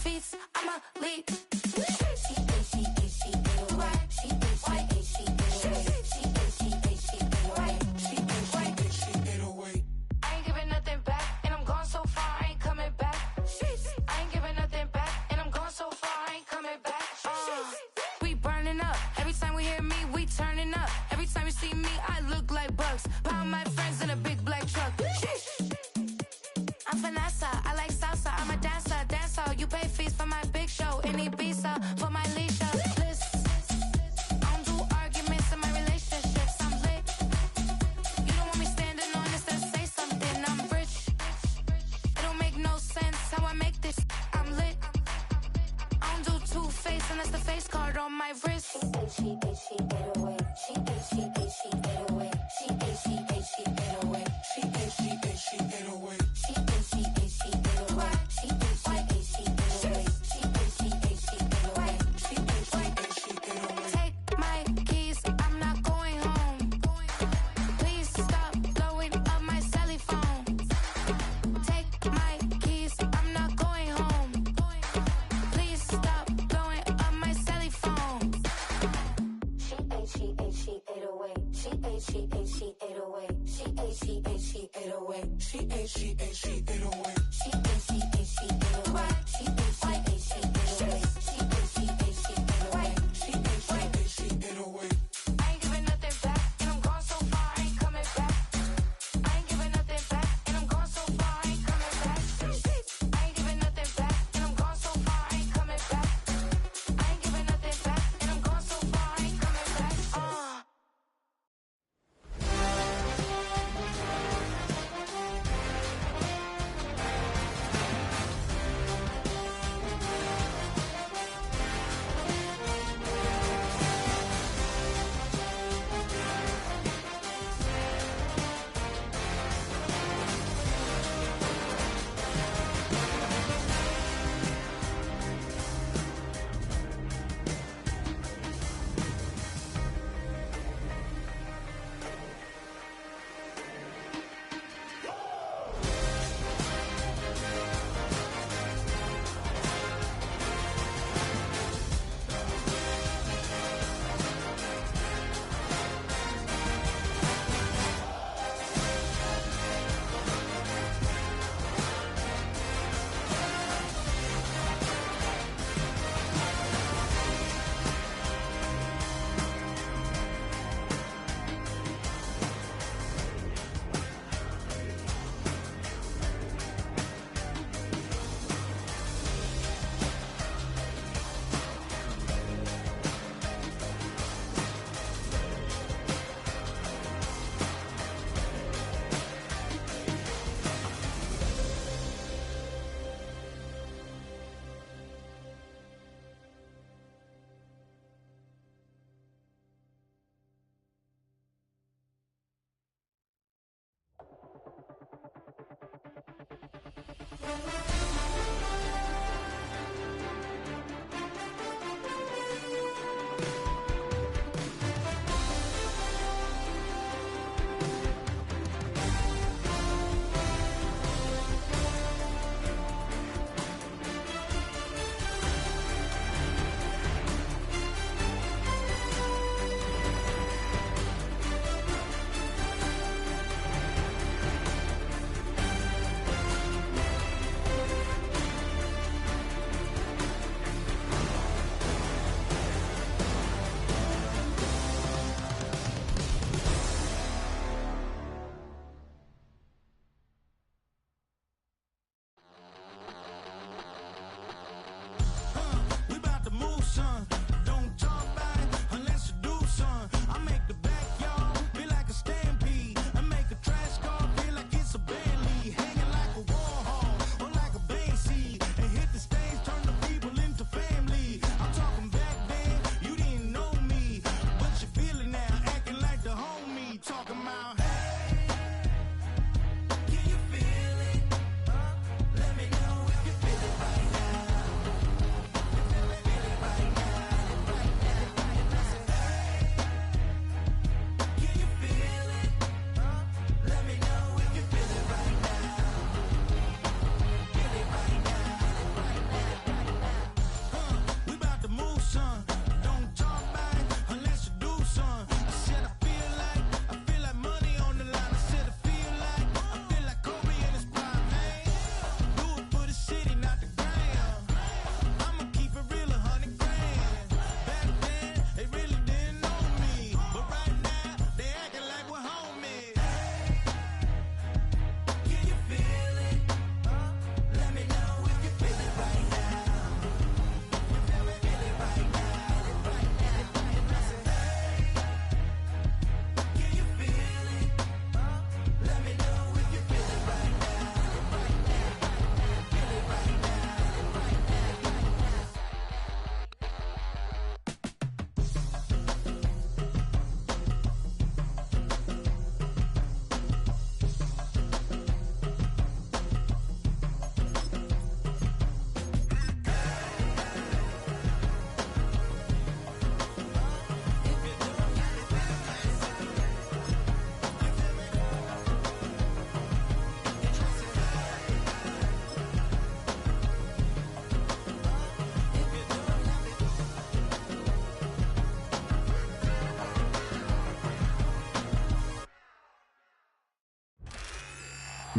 feet, I'ma leave. I ain't giving nothing back, and I'm gone so far, I ain't coming back. I ain't giving nothing back, and I'm gone so far, I ain't coming back. We burning up, every time we hear me, we turning up. Every time you see me, I look like Bugs. Pound my friends in a big black truck. I'm Vanessa, I like salsa, I'm a dancer, dancer. You pay fees for my big show in Ibiza, for my leisure. Listen, I don't do arguments in my relationships, I'm lit. You don't want me standing on this, then say something, I'm rich. It don't make no sense how I make this, I'm lit. I don't do two-face unless the face card on my wrist. She 808. She 808. She 808. She 808. She 808. She 808. She 808. She 808. She 808. She 808. She 808. She 808. She 808. She 808. She 808. Take my keys, I'm not going home. Please stop blowing up my celly phone. Take my keys, I'm not going home. Please stop blowing up my celly phone. She 808. She 808. She 808. She 808. She 808. She 808. She 808. She 808. She 808. She 808. She 808. She 808. She 808. She 808. She 808. She 808. I ain't giving nothing back, and I'm gone so far, I ain't coming back. I ain't giving nothing back, and I'm gone so far, I ain't coming back. I ain't giving nothing back, and I'm gone so far, I ain't coming back. I ain't giving nothing back, and I'm gone so far, I ain't coming back.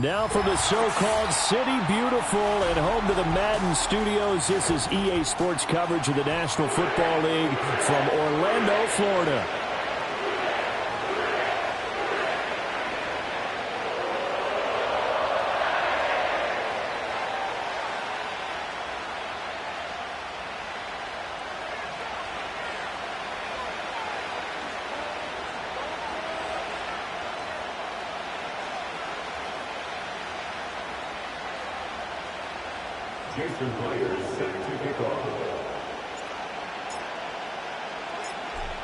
Now from the so-called City Beautiful and home to the Madden Studios, this is EA Sports coverage of the National Football League from Orlando, Florida. Jason Myers set to kick off.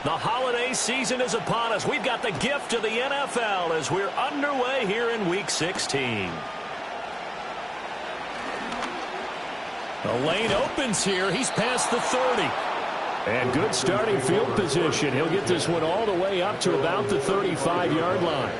The holiday season is upon us. We've got the gift of the NFL as we're underway here in Week 16. The lane opens here. He's past the 30. And good starting field position. He'll get this one all the way up to about the 35-yard line.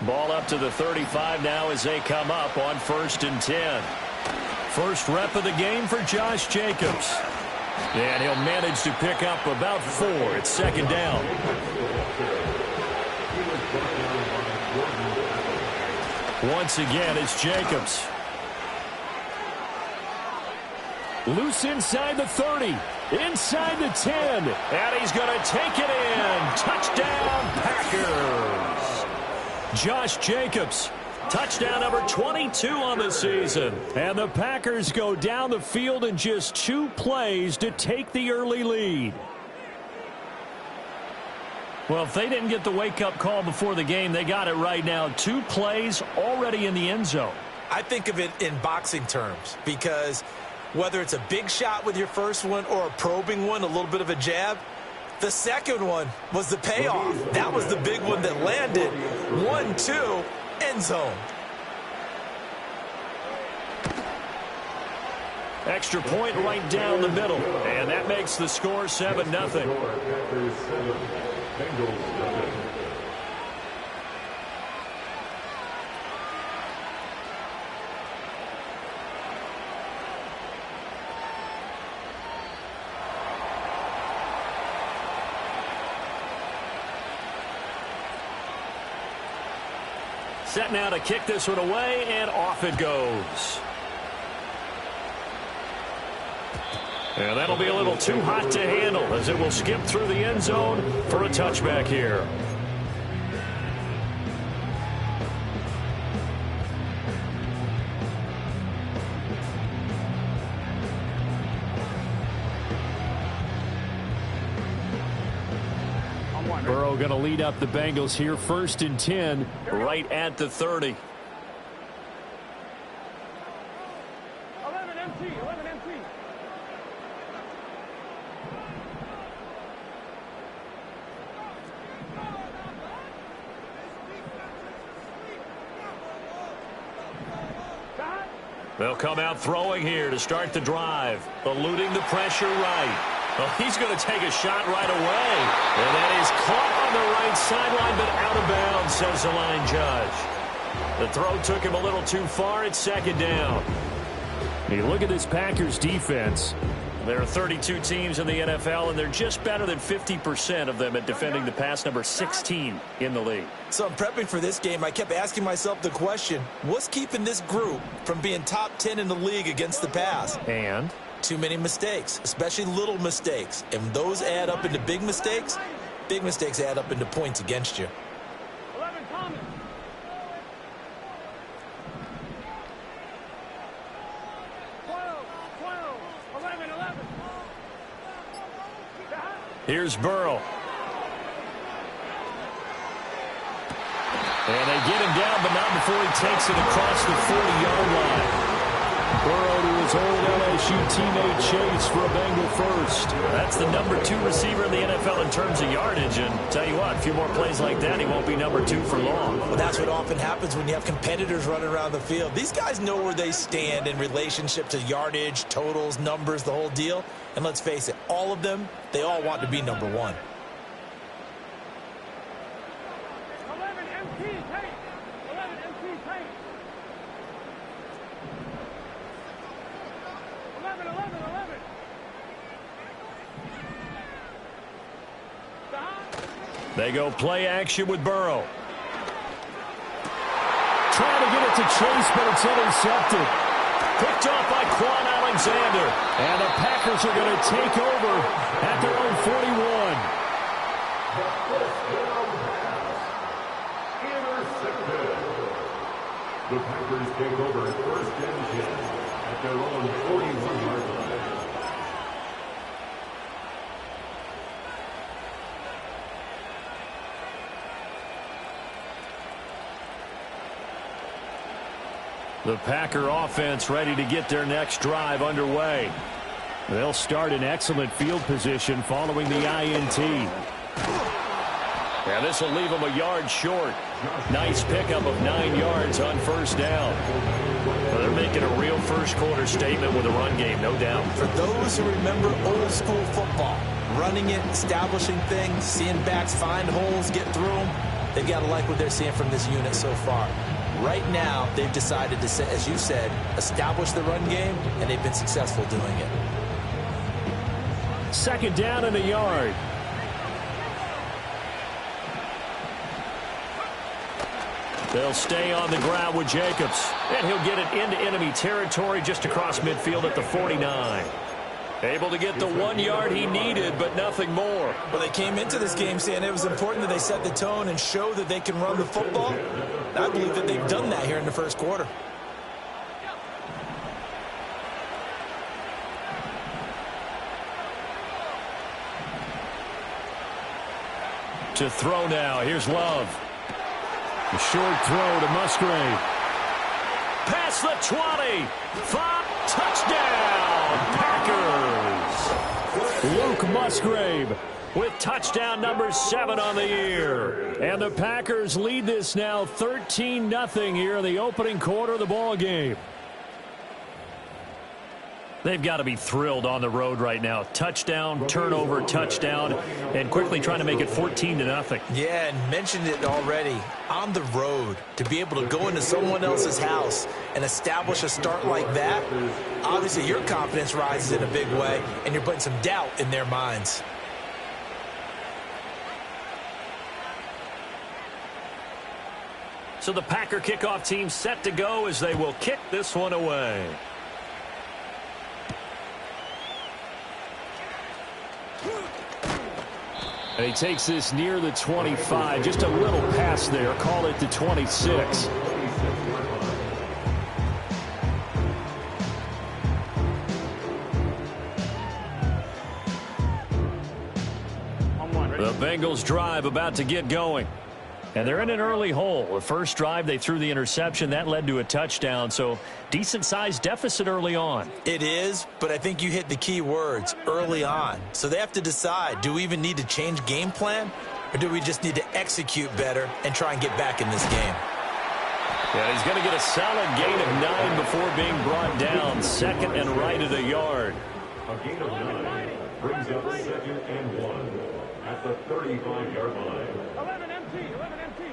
Ball up to the 35 now as they come up on 1st and 10. First rep of the game for Josh Jacobs. And he'll manage to pick up about 4. It's 2nd down. Once again, it's Jacobs. Loose inside the 30. Inside the 10. And he's going to take it in. Touchdown, Packers. Josh Jacobs, touchdown number 22 on the season. And the Packers go down the field in just 2 plays to take the early lead. Well, if they didn't get the wake-up call before the game, they got it right now. 2 plays already in the end zone. I think of it in boxing terms because whether it's a big shot with your first one or a probing one, a little bit of a jab, the second one was the payoff. That was the big one that landed. 1-2, end zone. Extra point right down the middle. And that makes the score 7-0. Packers 7, Bengals nothing. Set now to kick this one away, and off it goes. And that'll be a little too hot to handle as it will skip through the end zone for a touchback here. Burrow going to lead up the Bengals here, 1st and 10. Right at the 30. 11 empty. They'll come out throwing here to start the drive. Eluding the pressure right. Well, he's going to take a shot right away. And that is caught on the right sideline, but out of bounds, says the line judge. The throw took him a little too far. It's 2nd down. You look at this Packers defense. There are 32 teams in the NFL, and they're just better than 50% of them at defending the pass, number 16 in the league. So I'm prepping for this game. I kept asking myself the question, what's keeping this group from being top 10 in the league against the pass? And too many mistakes, especially little mistakes. And those add up into big mistakes add up into points against you. 11 Thomas. 12, 11. here's Burrow. And they get him down, but not before he takes it across the 40-yard line. Burrow to his old LA LSU teammate Chase for a Bengal first. That's the number 2 receiver in the NFL in terms of yardage. And tell you what, a few more plays like that, he won't be number 2 for long. Well, that's what often happens when you have competitors running around the field. These guys know where they stand in relationship to yardage, totals, numbers, the whole deal. And let's face it, all of them, they all want to be number 1. 11 MT tank. 11 MT tank. 11, 11, 11. They go play action with Burrow. Trying to get it to Chase, but it's intercepted. Picked off by Quan Alexander. And the Packers are going to take over at their own 41. Intercepted. The Packers take over first and 10 at their own 41-yard line. The Packer offense ready to get their next drive underway. They'll start in excellent field position following the INT. Yeah, this will leave them a yard short. Nice pickup of 9 yards on first down. Well, they're making a real first quarter statement with a run game, no doubt. For those who remember old school football, running it, establishing things, seeing backs find holes, get through them, they've got to like what they're seeing from this unit so far. Right now, they've decided to, as you said, establish the run game, and they've been successful doing it. Second down and a yard. They'll stay on the ground with Jacobs. And he'll get it into enemy territory just across midfield at the 49. Able to get the 1 yard he needed, but nothing more. Well, they came into this game saying it was important that they set the tone and show that they can run the football. I believe that they've done that here in the first quarter. To throw now. Here's Love. A short throw to Musgrave. Past the 20. 5. Touchdown. Packers. Luke Musgrave with touchdown number 7 on the year. And the Packers lead this now 13-0 here in the opening quarter of the ball game. They've got to be thrilled on the road right now. Touchdown, turnover, touchdown, and quickly trying to make it 14-0. Yeah, and mentioned it already. On the road, to be able to go into someone else's house and establish a start like that, obviously your confidence rises in a big way, and you're putting some doubt in their minds. So the Packer kickoff team set to go as they will kick this one away. And he takes this near the 25. Just a little pass there. Call it the 26. The Bengals drive about to get going. And they're in an early hole. The first drive, they threw the interception. That led to a touchdown, so decent-sized deficit early on. It is, but I think you hit the key words, early on. So they have to decide, do we even need to change game plan, or do we just need to execute better and try and get back in this game? Yeah, he's going to get a solid gain of 9 before being brought down. Second and right at a yard. A gain of 9 brings up 2nd and 1 at the 35-yard line. 11 MT, 11 MT.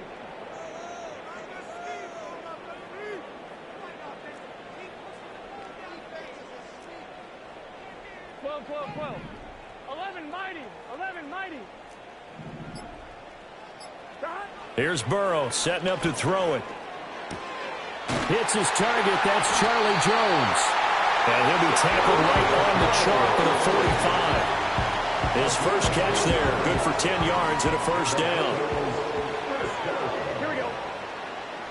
12, 12, 12. 11 mighty, 11 mighty. Stop. Here's Burrow setting up to throw it. Hits his target. That's Charlie Jones. And he'll be tackled right on the chalk at the 45. His first catch there, good for 10 yards and a first down. Here we go.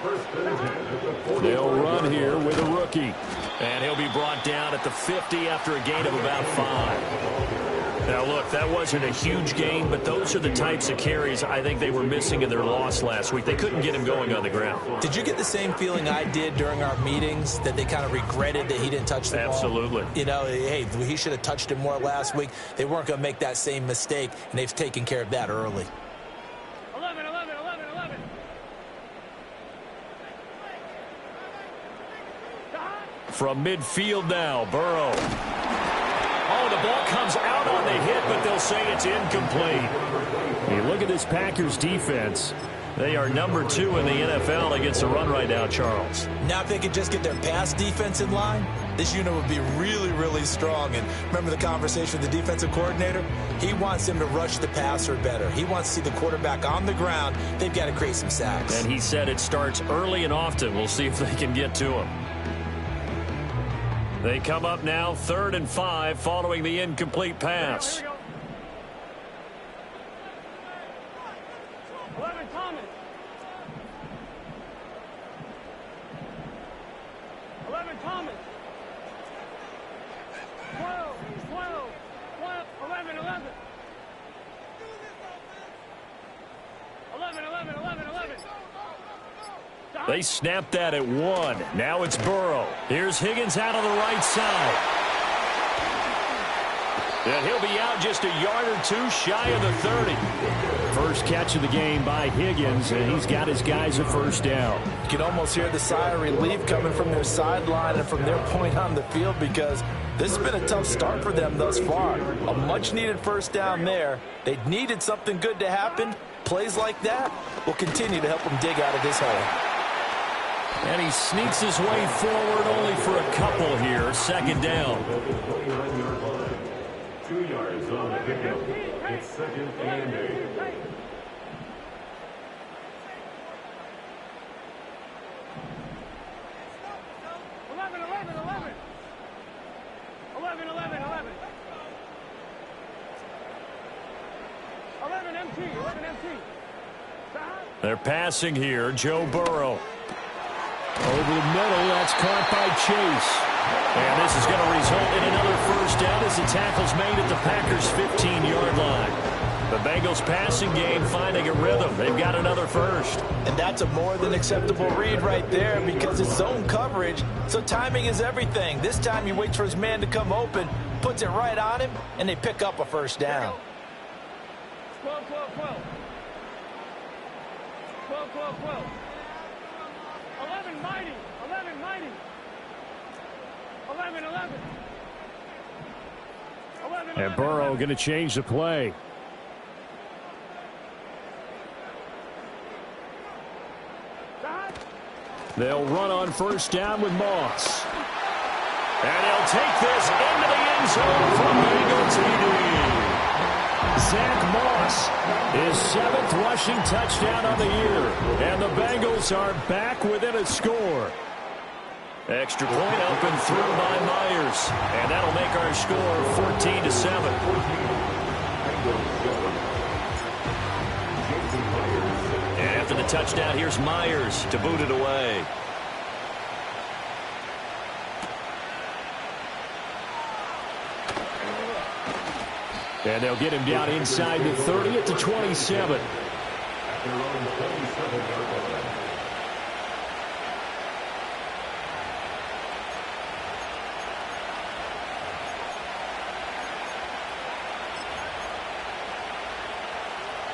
First and 10 at the 40. They'll run here with a rookie. And he'll be brought down at the 50 after a gain of about 5. Now, look, that wasn't a huge gain, but those are the types of carries I think they were missing in their loss last week. They couldn't get him going on the ground. Did you get the same feeling I did during our meetings, that they kind of regretted that he didn't touch the ball? Absolutely. You know, hey, he should have touched it more last week. They weren't going to make that same mistake, and they've taken care of that early. 11, 11, 11, 11. From midfield now, Burrow. Oh, the ball comes out on the hit, but they'll say it's incomplete. You look at this Packers defense. They are number 2 in the NFL against the run right now, Charles. Now if they could just get their pass defense in line, this unit would be really, really strong. And remember the conversation with the defensive coordinator? He wants them to rush the passer better. He wants to see the quarterback on the ground. They've got to create some sacks. And he said it starts early and often. We'll see if they can get to him. They come up now 3rd and 5 following the incomplete pass. Here we go. 11, Thomas. 11, Thomas. 12, 12, 12, 11, 11. 11, 11, 11, 11. They snapped that at 1. Now it's Burrow. Here's Higgins out on the right side. And he'll be out just a yard or 2 shy of the 30. First catch of the game by Higgins, and he's got his guys a first down. You can almost hear the sigh of relief coming from their sideline and from their point on the field, because this has been a tough start for them thus far. A much-needed first down there. They needed something good to happen. Plays like that will continue to help them dig out of this hole. And he sneaks his way forward only for a couple here. 2nd down. 2 yards on the pickup. It's 2nd and 8. 11, 11, 11. 11, 11, 11. 11 MT, 11 MT. They're passing here. Joe Burrow. Over the middle, that's caught by Chase. And this is going to result in another first down as the tackle's made at the Packers' 15-yard line. The Bengals passing game finding a rhythm. They've got another first. And that's a more than acceptable read right there, because it's zone coverage, so timing is everything. This time he waits for his man to come open, puts it right on him, and they pick up a first down. 12, 12, 12. 12, 12, 12. 11 mighty, 11 mighty. 11, 11. 11, And Burrow going to change the play. They'll run on first down with Moss. And he'll take this into the end zone from Bengal TD. Zach Moss, his 7th rushing touchdown of the year. And the Bengals are back within a score. Extra point up and through by Myers. And that'll make our score 14-7. And after the touchdown, here's Myers to boot it away. And they'll get him down inside the 30 at the 27.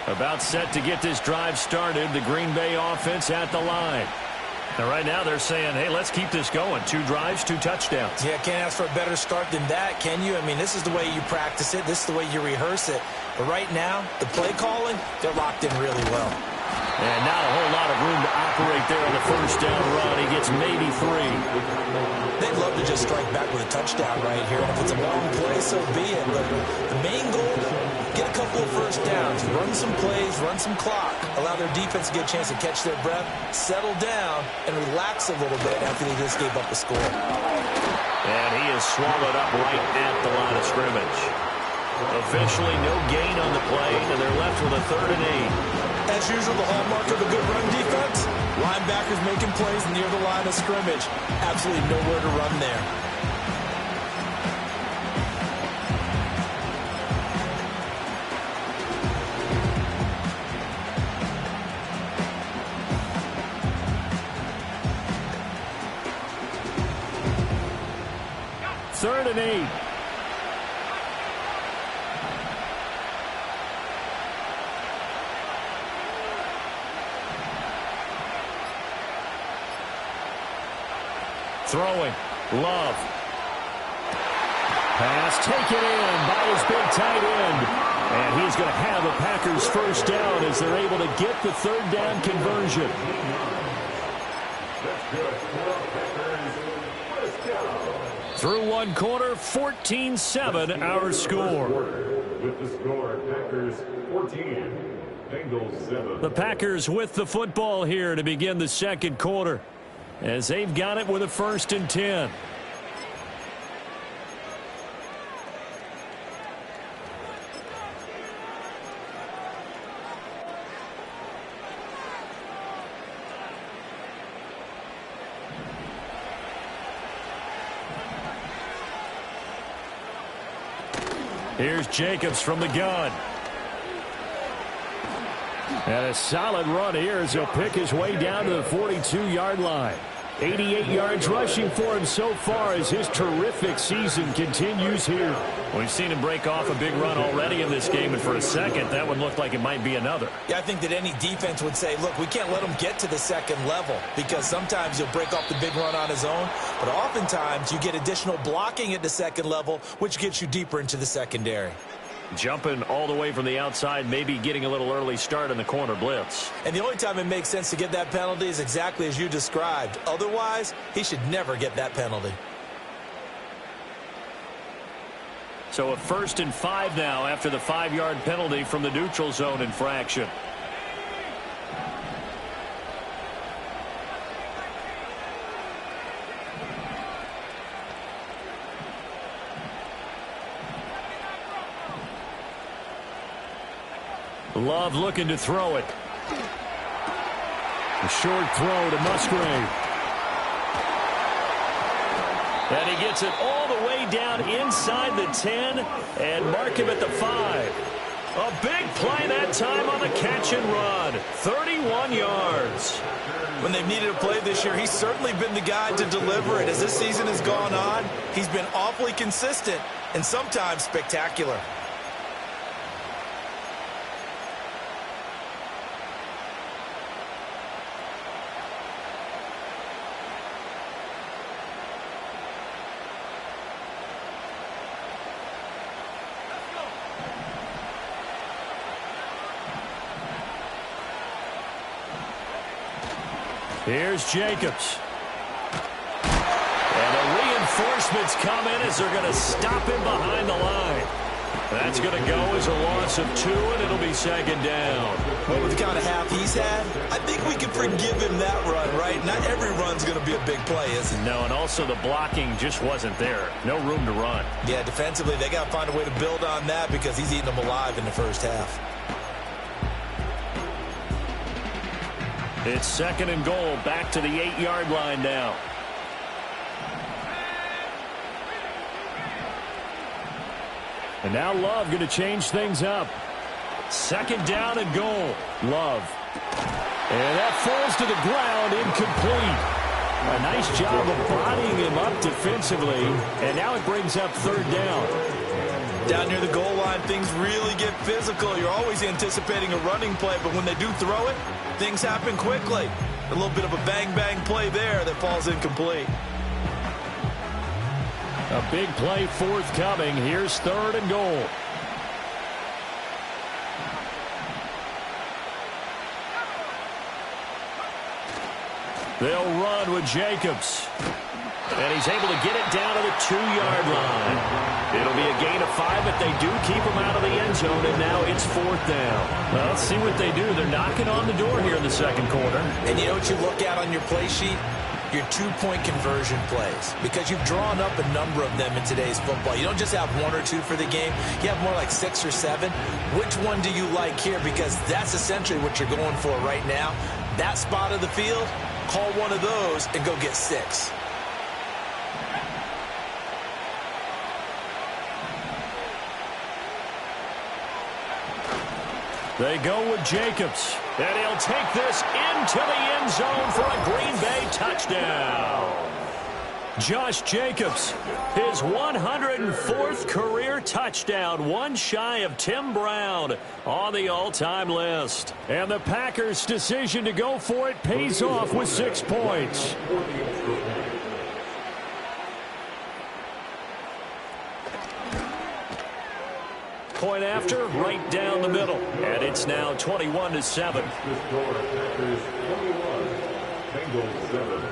About set to get this drive started. The Green Bay offense at the line. And right now they're saying, hey, let's keep this going. 2 drives, 2 touchdowns. Yeah, can't ask for a better start than that, can you? I mean, this is the way you practice it. This is the way you rehearse it. But right now, the play calling, they're locked in really well. And not a whole lot of room to operate there on the first down run. He gets maybe 3. They'd love to just strike back with a touchdown right here. And if it's a long play, so be it. But the main goal, get a couple of first downs, run some plays, run some clock, allow their defense to get a chance to catch their breath, settle down, and relax a little bit after they just gave up a score. And he is swallowed up right at the line of scrimmage. Officially no gain on the play, and they're left with a 3rd and 8. As usual, the hallmark of a good run defense, linebackers making plays near the line of scrimmage. Absolutely nowhere to run there. 3rd and 8. Throwing. Love. Pass taken in by his big tight end. And he's going to have a Packers first down as they're able to get the 3rd down conversion. Through one quarter, 14-7 our score. With the score, Packers 14, Bengals 7. The Packers with the football here to begin the second quarter, as they've got it with a 1st and 10. Here's Jacobs from the gun. And a solid run here as he'll pick his way down to the 42-yard line. 88 yards rushing for him so far as his terrific season continues here. We've seen him break off a big run already in this game, and for a second, that would look like it might be another. Yeah, I think that any defense would say, look, we can't let him get to the second level, because sometimes he'll break off the big run on his own, but oftentimes you get additional blocking at the second level, which gets you deeper into the secondary. Jumping all the way from the outside, maybe getting a little early start in the corner blitz. And the only time it makes sense to get that penalty is exactly as you described. Otherwise, he should never get that penalty. So a 1st and 5 now after the 5-yard penalty from the neutral zone infraction. Love looking to throw it. A short throw to Musgrave. And he gets it all the way down inside the 10 and mark him at the 5. A big play that time on the catch and run. 31 yards. When they've needed a play this year, he's certainly been the guy to deliver it. As this season has gone on, he's been awfully consistent and sometimes spectacular. Here's Jacobs. And the reinforcements come in as they're going to stop him behind the line. That's going to go as a loss of 2, and it'll be 2nd down. Well, with the kind of half he's had, I think we can forgive him that run, right? Not every run's going to be a big play, is it? No, and also the blocking just wasn't there. No room to run. Yeah, defensively, they got to find a way to build on that because he's eating them alive in the first half. It's 2nd and goal, back to the 8-yard line now. And now Love going to change things up. 2nd down and goal. Love. And that falls to the ground, incomplete. A nice job of bodying him up defensively, and now it brings up 3rd down. Down near the goal line, things really get physical. You're always anticipating a running play, but when they do throw it, things happen quickly. A little bit of a bang-bang play there that falls incomplete. A big play forthcoming. Here's 3rd and goal. They'll run with Jacobs. And he's able to get it down to the 2-yard line. It'll be a gain of 5, but they do keep him out of the end zone, and now it's 4th down. Well, let's see what they do. They're knocking on the door here in the second quarter. And you know what you look at on your play sheet? Your 2-point conversion plays, because you've drawn up a number of them in today's football. You don't just have 1 or 2 for the game. You have more like 6 or 7. Which one do you like here? Because that's essentially what you're going for right now. That spot of the field, call one of those and go get 6. They go with Jacobs. And he'll take this into the end zone for a Green Bay touchdown. Josh Jacobs, his 104th career touchdown, one shy of Tim Brown on the all-time list. And the Packers' decision to go for it pays off with 6 points. Point after, right down the middle. And it's now 21-7. The score, Packers 21, Bengals 7.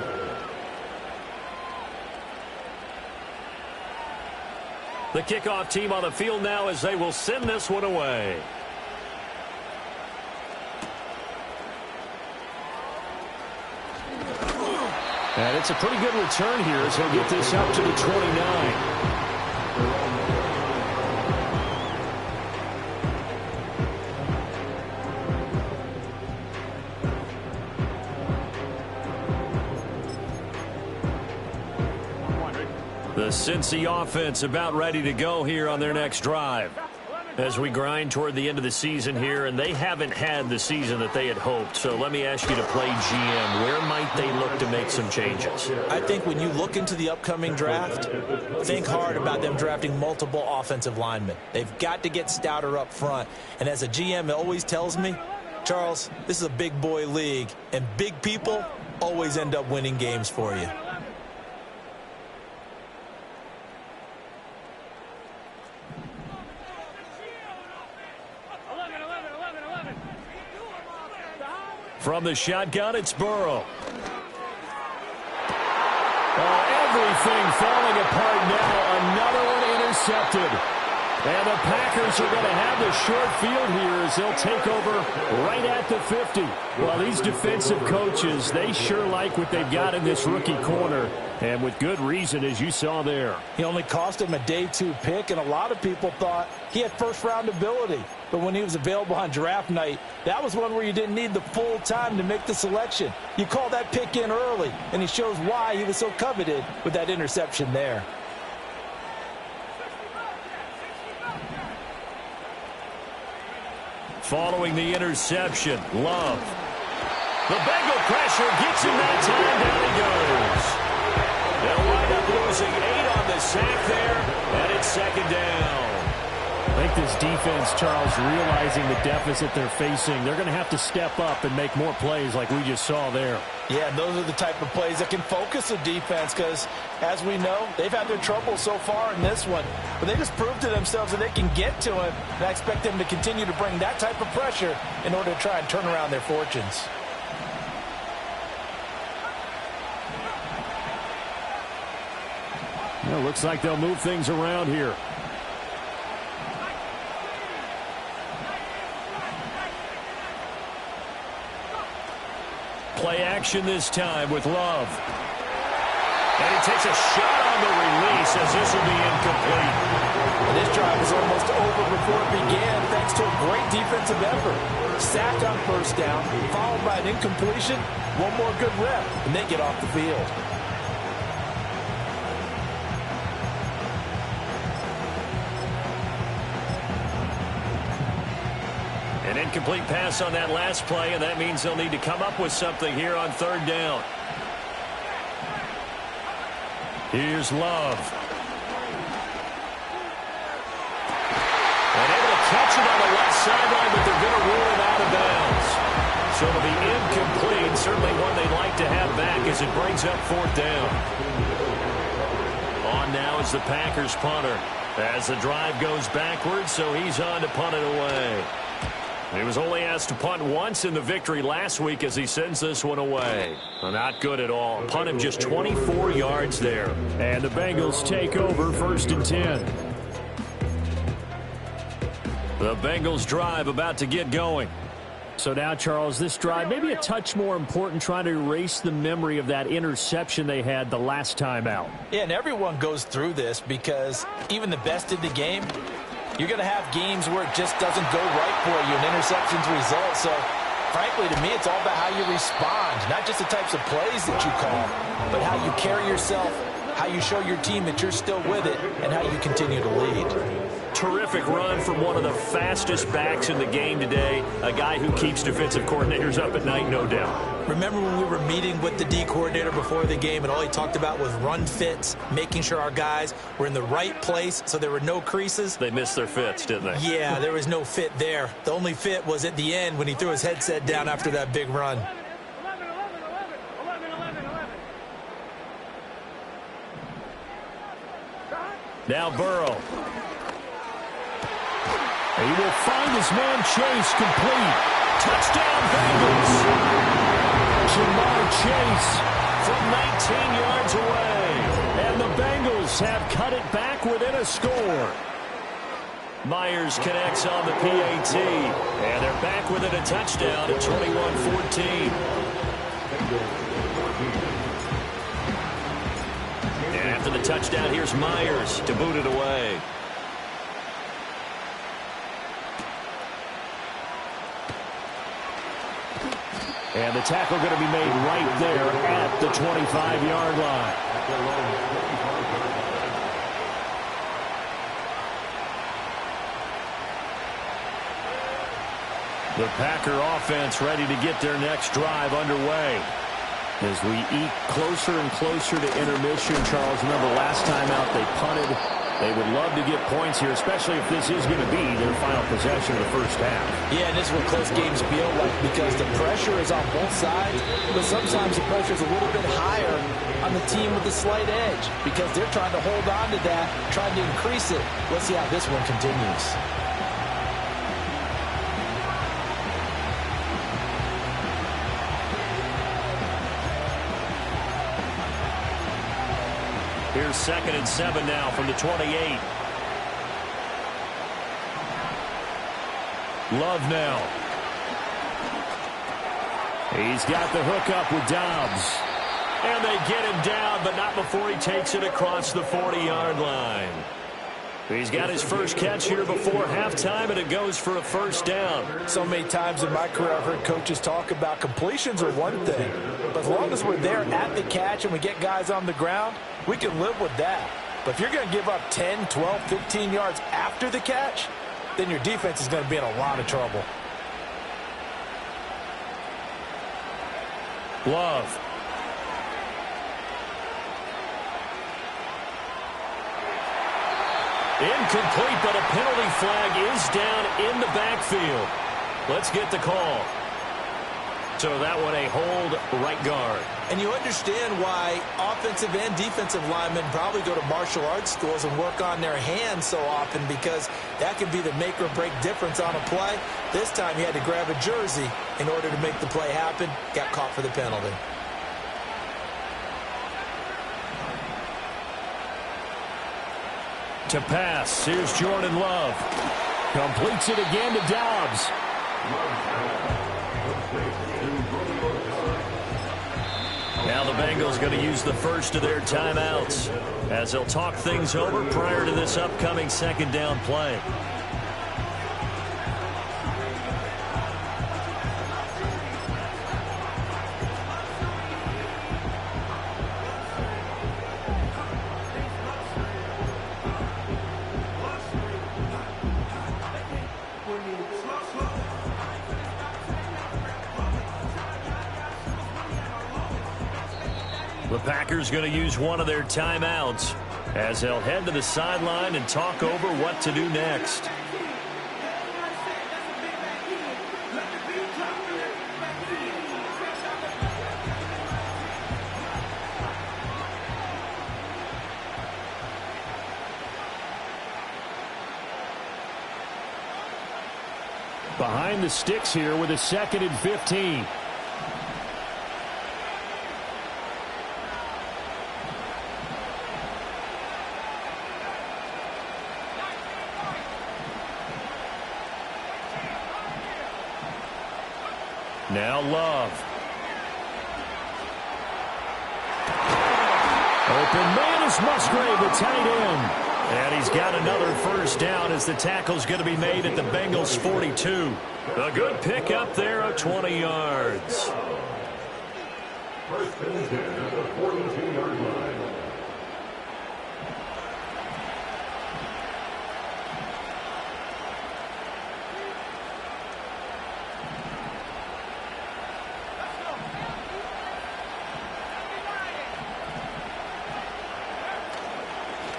The kickoff team on the field now as they will send this one away. And it's a pretty good return here as he'll get this up to the 29. The Cincy offense about ready to go here on their next drive. As we grind toward the end of the season here, and they haven't had the season that they had hoped. So let me ask you to play GM. Where might they look to make some changes? I think when you look into the upcoming draft, think hard about them drafting multiple offensive linemen. They've got to get stouter up front. And as a GM, it always tells me, Charles, this is a big boy league, and big people always end up winning games for you. From the shotgun, it's Burrow. Everything falling apart now. Another one intercepted. And the Packers are going to have the short field here as they'll take over right at the 50. Well, these defensive coaches, they sure like what they've got in this rookie corner. And with good reason, as you saw there. He only cost him a day 2 pick, and a lot of people thought he had first-round ability. But when he was available on draft night, that was one where you didn't need the full time to make the selection. You call that pick in early, and he shows why he was so coveted with that interception there. Following the interception, Love. The Bengal pressure gets him that time. Down he goes. They'll wind up losing 8 on the sack there, and it's second down. I think this defense, Charles, realizing the deficit they're facing, they're going to have to step up and make more plays like we just saw there. Yeah, and those are the type of plays that can focus a defense because, as we know, they've had their trouble so far in this one. But they just proved to themselves that they can get to him, and I expect them to continue to bring that type of pressure in order to try and turn around their fortunes. Well, looks like they'll move things around here. Play action this time with Love. And he takes a shot on the release as this will be incomplete. And this drive was almost over before it began thanks to a great defensive effort. Sack on first down, followed by an incompletion. One more good rep, and they get off the field. An incomplete pass on that last play, and that means they'll need to come up with something here on third down. Here's Love. And able to catch it on the left sideline, but they're going to rule it out of bounds. So it'll be incomplete. Certainly one they'd like to have back as it brings up fourth down. On now is the Packers punter. As the drive goes backwards, so he's on to punt it away. He was only asked to punt once in the victory last week as he sends this one away. Well, not good at all. Punt him just 24 yards there. And the Bengals take over 1st and 10. The Bengals drive about to get going. So now, Charles, this drive maybe a touch more important, trying to erase the memory of that interception they had the last time out. Yeah, and everyone goes through this because even the best in the game, you're going to have games where it just doesn't go right for you, and interceptions result. So, frankly, to me, it's all about how you respond, not just the types of plays that you call, but how you carry yourself, how you show your team that you're still with it, and how you continue to lead. terrific run from one of the fastest backs in the game today, a guy who keeps defensive coordinators up at night, no doubt. Remember when we were meeting with the D coordinator before the game and all he talked about was run fits, making sure our guys were in the right place so there were no creases? They missed their fits, didn't they? Yeah, there was no fit there. The only fit was at the end when he threw his headset down after that big run. 11, 11, 11, 11, 11, 11. Now Burrow. He will find his man Chase complete. Touchdown Bengals. Jamar Chase from 19 yards away. And the Bengals have cut it back within a score. Myers connects on the PAT. And they're back within a touchdown at 21-14. And after the touchdown, here's Myers to boot it away. And the tackle going to be made right there at the 25-yard line. The Packer offense ready to get their next drive underway. As we eke closer and closer to intermission, Charles, remember last time out they punted. They would love to get points here, especially if this is going to be their final possession of the first half. Yeah, and this is what close games feel like because the pressure is on both sides, but sometimes the pressure is a little bit higher on the team with the slight edge because they're trying to hold on to that, trying to increase it. Let's see how this one continues. Here's 2nd and 7 now from the 28. Love now. He's got the hookup with Dobbs. And they get him down, but not before he takes it across the 40-yard line. He's got his first catch here before halftime, and it goes for a first down. So many times in my career I've heard coaches talk about completions are one thing, but as long as we're there at the catch and we get guys on the ground, we can live with that. But if you're going to give up 10, 12, 15 yards after the catch, then your defense is going to be in a lot of trouble. Love. Incomplete, but a penalty flag is down in the backfield. Let's get the call. So that one a hold right guard. And you understand why offensive and defensive linemen probably go to martial arts schools and work on their hands so often because that can be the make or break difference on a play. This time he had to grab a jersey in order to make the play happen. Got caught for the penalty. To pass, here's Jordan Love. Completes it again to Dobbs. Now the Bengals going to use the first of their timeouts as they'll talk things over prior to this upcoming second down play. The Packers going to use one of their timeouts as they'll head to the sideline and talk over what to do next. Behind the sticks here with a 2nd and 15. Now Love. Open man is Musgrave, the tight end. And he's got another first down as the tackle's going to be made at the Bengals' 42. A good pick up there of 20 yards. First and 10 at the 42-yard line.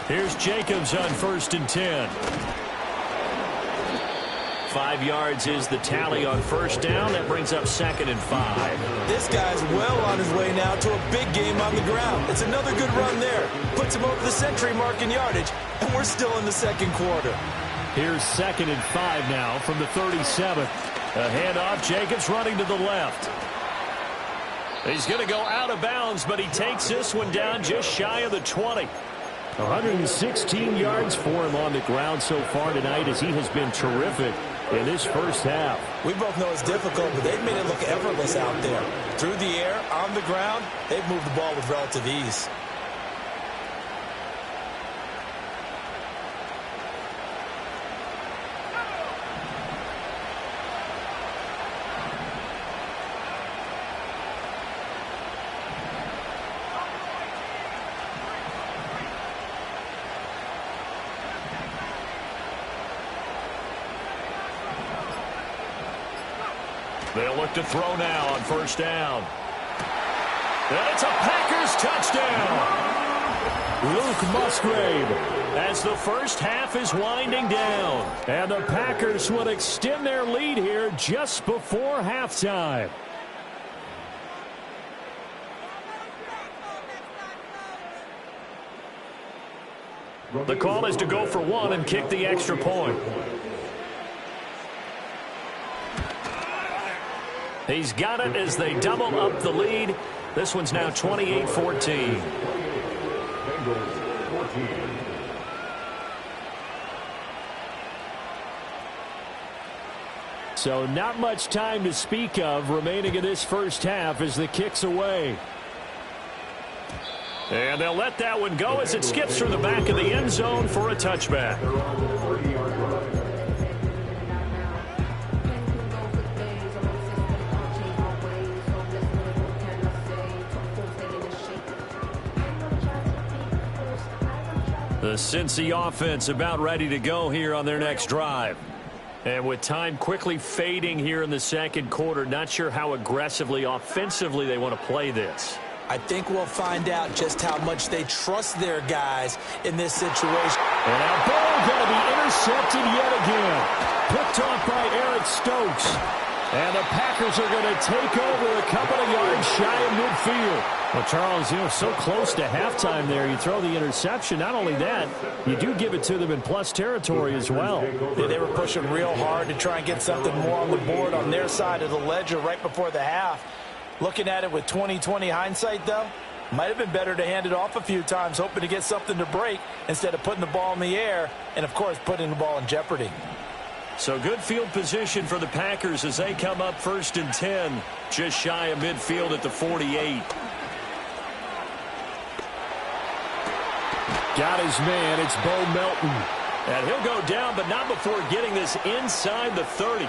Here's Jacobs on 1st and 10. 5 yards is the tally on 1st down. That brings up 2nd and 5. This guy's well on his way now to a big game on the ground. It's another good run there. Puts him over the century mark in yardage, and we're still in the second quarter. Here's 2nd and 5 now from the 37th. A handoff, Jacobs running to the left. He's going to go out of bounds, but he takes this one down just shy of the 20. 116 yards for him on the ground so far tonight as he has been terrific in this first half. We both know it's difficult, but they've made it look effortless out there. Through the air, on the ground, they've moved the ball with relative ease. They'll look to throw now on 1st down. And it's a Packers touchdown. Luke Musgrave as the first half is winding down. And the Packers will extend their lead here just before halftime. The call is to go for 1 and kick the extra point. He's got it as they double up the lead. This one's now 28-14. Bengals 14. So not much time to speak of remaining in this first half as the kick's away. And they'll let that one go as it skips through the back of the end zone for a touchback. The Cincy offense about ready to go here on their next drive. And with time quickly fading here in the second quarter, not sure how aggressively, offensively they want to play this. I think we'll find out just how much they trust their guys in this situation. And our ball going to be intercepted yet again. Picked off by Eric Stokes. And the Packers are going to take over a couple of yards shy of midfield. Well, Charles, so close to halftime there. You throw the interception. Not only that, you do give it to them in plus territory as well. Yeah, they were pushing real hard to try and get something more on the board on their side of the ledger right before the half. Looking at it with 20/20 hindsight, though, might have been better to hand it off a few times, hoping to get something to break instead of putting the ball in the air and, of course, putting the ball in jeopardy. So good field position for the Packers as they come up 1st and 10, just shy of midfield at the 48. Got his man. It's Bo Melton. And he'll go down, but not before getting this inside the 30.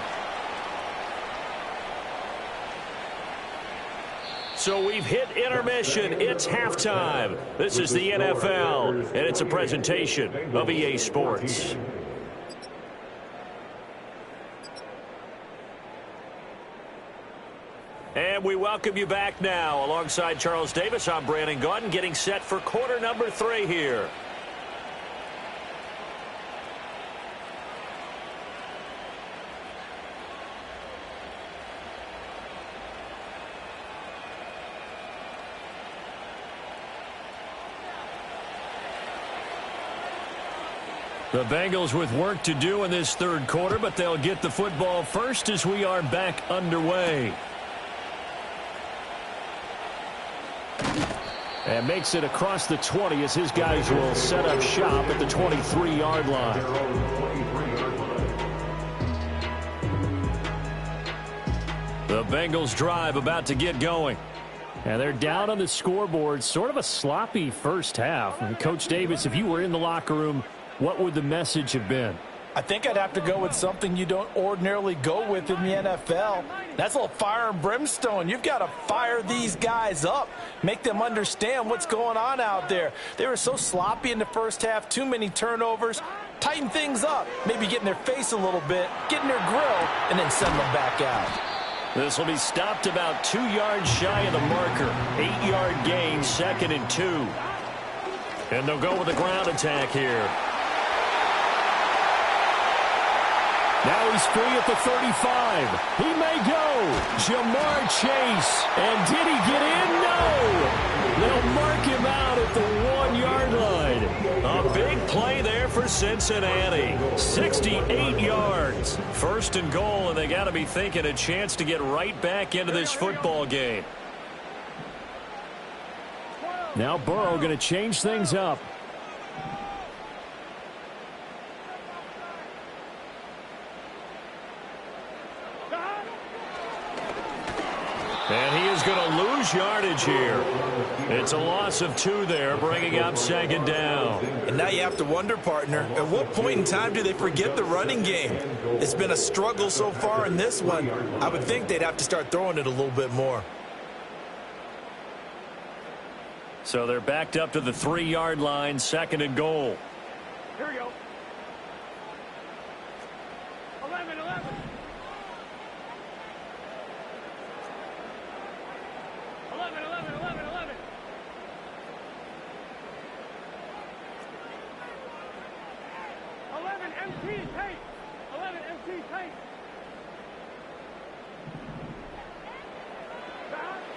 So we've hit intermission. It's halftime. This is the NFL, and it's a presentation of EA Sports. And we welcome you back now. Alongside Charles Davis, I'm Brandon Gaudin, getting set for quarter number 3 here. The Bengals with work to do in this third quarter, but they'll get the football first as we are back underway. And makes it across the 20 as his guys will set up shop at the 23-yard line. The Bengals drive about to get going. And they're down on the scoreboard. Sort of a sloppy first half. And Coach Davis, if you were in the locker room, what would the message have been? I think I'd have to go with something you don't ordinarily go with in the NFL. That's a little fire and brimstone. You've got to fire these guys up, make them understand what's going on out there. They were so sloppy in the first half, too many turnovers. Tighten things up, maybe get in their face a little bit, get in their grill, and then send them back out. This will be stopped about 2 yards shy of the marker. 8-yard gain, 2nd and 2. And they'll go with the ground attack here. Now he's free at the 35. He may go. Jamar Chase. And did he get in? No. They'll mark him out at the 1-yard line. A big play there for Cincinnati. 68 yards. First and goal, and they got to be thinking a chance to get right back into this football game. Now Burrow going to change things up. And he is going to lose yardage here. It's a loss of 2 there, bringing up second down. And now you have to wonder, partner, at what point in time do they forget the running game? It's been a struggle so far in this one. I would think they'd have to start throwing it a little bit more. So they're backed up to the 3-yard line, second and goal. Here we go. 11, 11. 11, 11, 11, 11. 11 MT tape. 11 MT tape.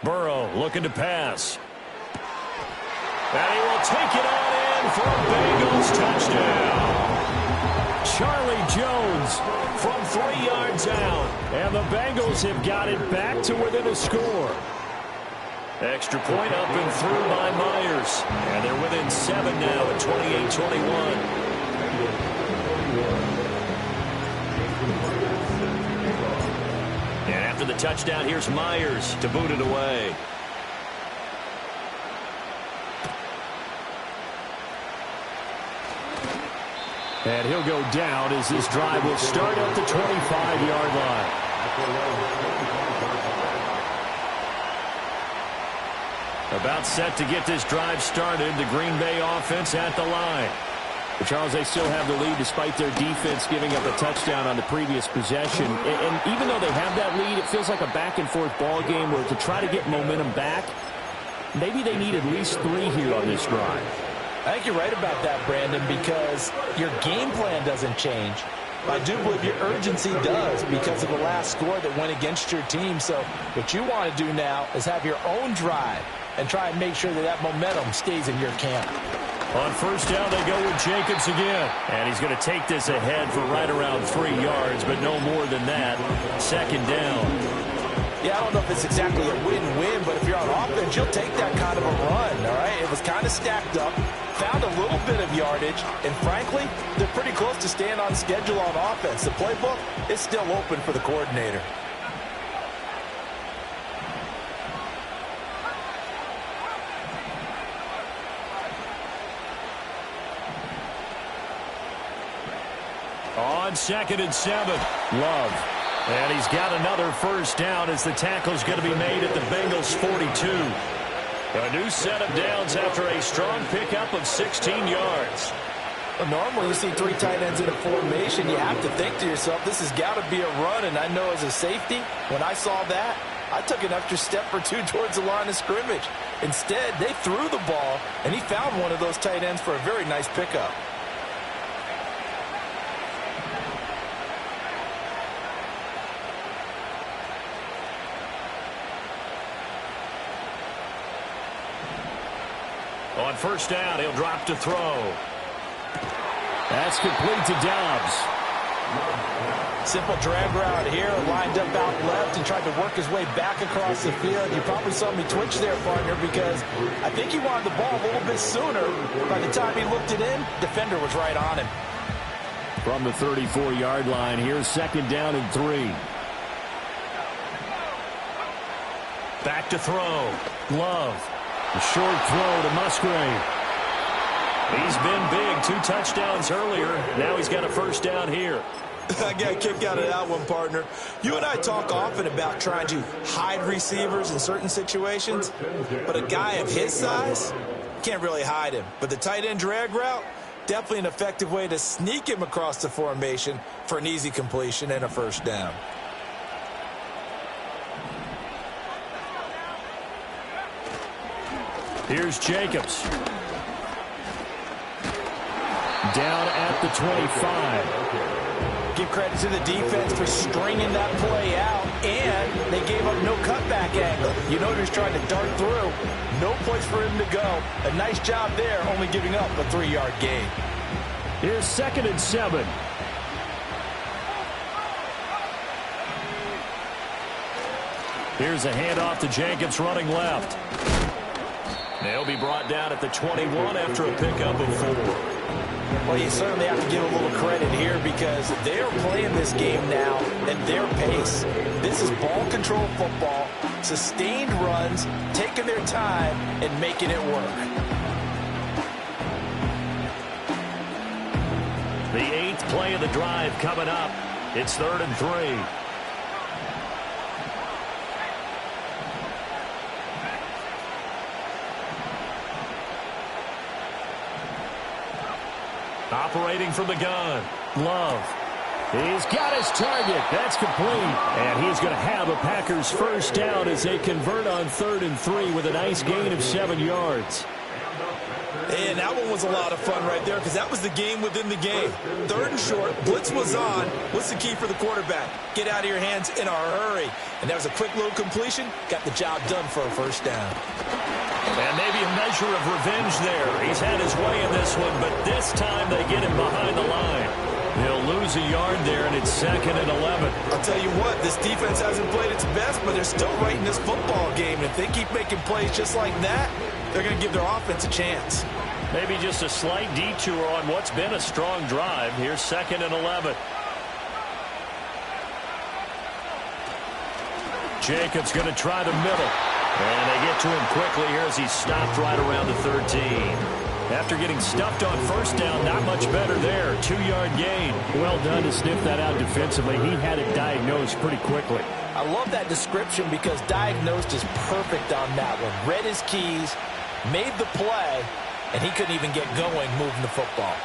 Burrow looking to pass. And he will take it on in for a Bengals touchdown. Charlie Jones From 3 yards out. and the Bengals have got it back to within a score. Extra point up and through by Myers. And they're within 7 now at 28-21. And after the touchdown, here's Myers to boot it away. And he'll go down as this drive will start at the 25-yard line. About set to get this drive started. The Green Bay offense at the line. But Charles, they still have the lead despite their defense giving up a touchdown on the previous possession. And even though they have that lead, it feels like a back-and-forth ball game where to try to get momentum back, maybe they need at least 3 here on this drive. I think you're right about that, Brandon, because your game plan doesn't change. I do believe your urgency does because of the last score that went against your team. So what you want to do now is have your own drive and try and make sure that that momentum stays in your camp. On first down, they go with Jacobs again. And he's going to take this ahead for right around 3 yards, but no more than that. Second down. Yeah, I don't know if it's exactly a win-win, but if you're on offense, you'll take that kind of a run, all right? It was kind of stacked up, found a little bit of yardage, and frankly, they're pretty close to staying on schedule on offense. The playbook is still open for the coordinator. On 2nd and 7, Love. And he's got another first down as the tackle's going to be made at the Bengals' 42. A new set of downs after a strong pickup of 16 yards. Well, normally you see 3 tight ends in a formation. You have to think to yourself, this has got to be a run. And I know as a safety, when I saw that, I took an extra step or 2 towards the line of scrimmage. Instead, they threw the ball, and he found one of those tight ends for a very nice pickup. On first down, he'll drop to throw. That's complete to Dobbs. Simple drag route here, lined up out left and tried to work his way back across the field. You probably saw me twitch there, partner, because I think he wanted the ball a little bit sooner. By the time he looked it in, defender was right on him. From the 34-yard line, here's 2nd down and 3. Back to throw. Love. A short throw to Musgrave. He's been big. 2 touchdowns earlier. Now he's got a first down here. I got a kick out of that one, partner. You and I talk often about trying to hide receivers in certain situations, but a guy of his size can't really hide him. But the tight end drag route, definitely an effective way to sneak him across the formation for an easy completion and a first down. Here's Jacobs. Down at the 25. Give credit to the defense for stringing that play out, and they gave up no cutback angle. You know they're trying to dart through. No place for him to go. A nice job there, only giving up a 3-yard gain. Here's 2nd and 7. Here's a handoff to Jenkins running left. They'll be brought down at the 21 after a pickup of 4. Well, you certainly have to give a little credit here because they're playing this game now at their pace. This is ball control football, sustained runs, taking their time, and making it work. The 8th play of the drive coming up. It's 3rd and 3. Operating from the gun, Love. He's got his target. That's complete. And he's going to have a Packers first down as they convert on 3rd and 3 with a nice gain of 7 yards. And that one was a lot of fun right there because that was the game within the game. 3rd and short, blitz was on. What's the key for the quarterback? Get out of your hands in a hurry. And that was a quick little completion. Got the job done for a first down. And maybe a measure of revenge there. He's had his way in this one, but this time they get him behind the line. He'll lose a yard there, and it's 2nd and 11. I'll tell you what, this defense hasn't played its best, but they're still right in this football game. And if they keep making plays just like that, they're going to give their offense a chance. Maybe just a slight detour on what's been a strong drive. Here's 2nd and 11. Jacobs going to try the middle. And they get to him quickly here as he's stopped right around the 13. After getting stuffed on first down, not much better there. 2-yard gain. Well done to sniff that out defensively. He had it diagnosed pretty quickly. I love that description because diagnosed is perfect on that one. Read his keys, made the play, and he couldn't even get going moving the football.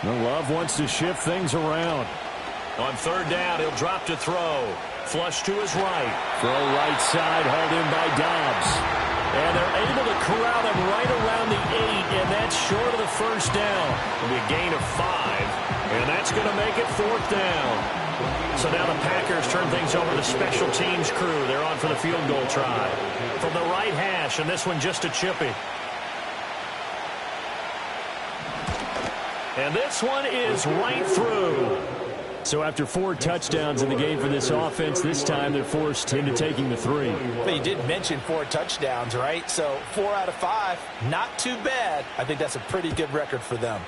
Love wants to shift things around. On 3rd down, he'll drop to throw. Flush to his right. Throw right side, hauled in by Dobbs. And they're able to corral him right around the 8, and that's short of the first down. It'll be a gain of 5, and that's going to make it 4th down. So now the Packers turn things over to the special teams crew. They're on for the field goal try. From the right hash, and this one just a chippy. And this one is right through. So after 4 touchdowns in the game for this offense, this time they're forced into taking the 3. But you did mention 4 touchdowns, right? So 4 out of 5, not too bad. I think that's a pretty good record for them.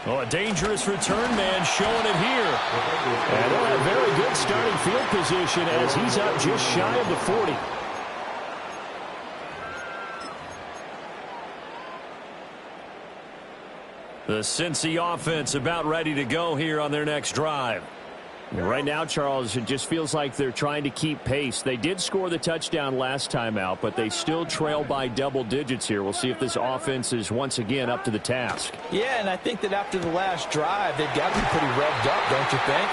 Oh, a dangerous return man showing it here. And they'll have very good starting field position as he's up just shy of the 40. The Cincy offense about ready to go here on their next drive. Right now, Charles, it just feels like they're trying to keep pace. They did score the touchdown last time out, but they still trail by double digits here. We'll see if this offense is once again up to the task. Yeah, and I think that after the last drive, they've got to be pretty revved up, don't you think?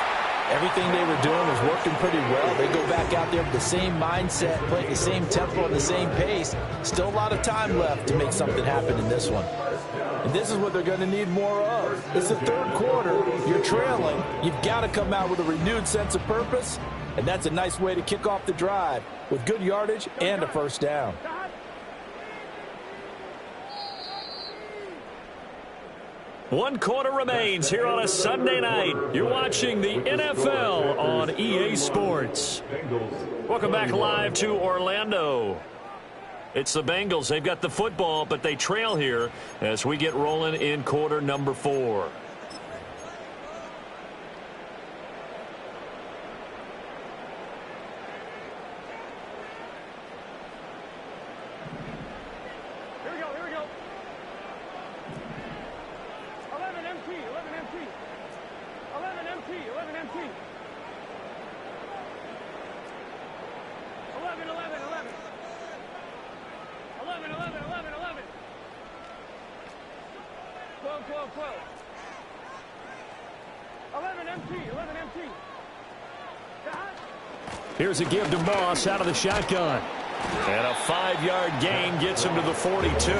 Everything they were doing was working pretty well. They go back out there with the same mindset, play at the same tempo and the same pace. Still a lot of time left to make something happen in this one. And this is what they're going to need more of. It's the 3rd quarter. You're trailing. You've got to come out with a renewed sense of purpose. And that's a nice way to kick off the drive with good yardage and a first down. One quarter remains here on a Sunday night. You're watching the NFL on EA Sports. Welcome back live to Orlando. It's the Bengals. They've got the football, but they trail here as we get rolling in quarter number 4. Here we go, here we go. 11 MT, 11 MT. 11 MT, 11 MT. 11, 11, 11. 12. 11 empty. Here's a give to Moss out of the shotgun. And a 5-yard gain gets him to the 42.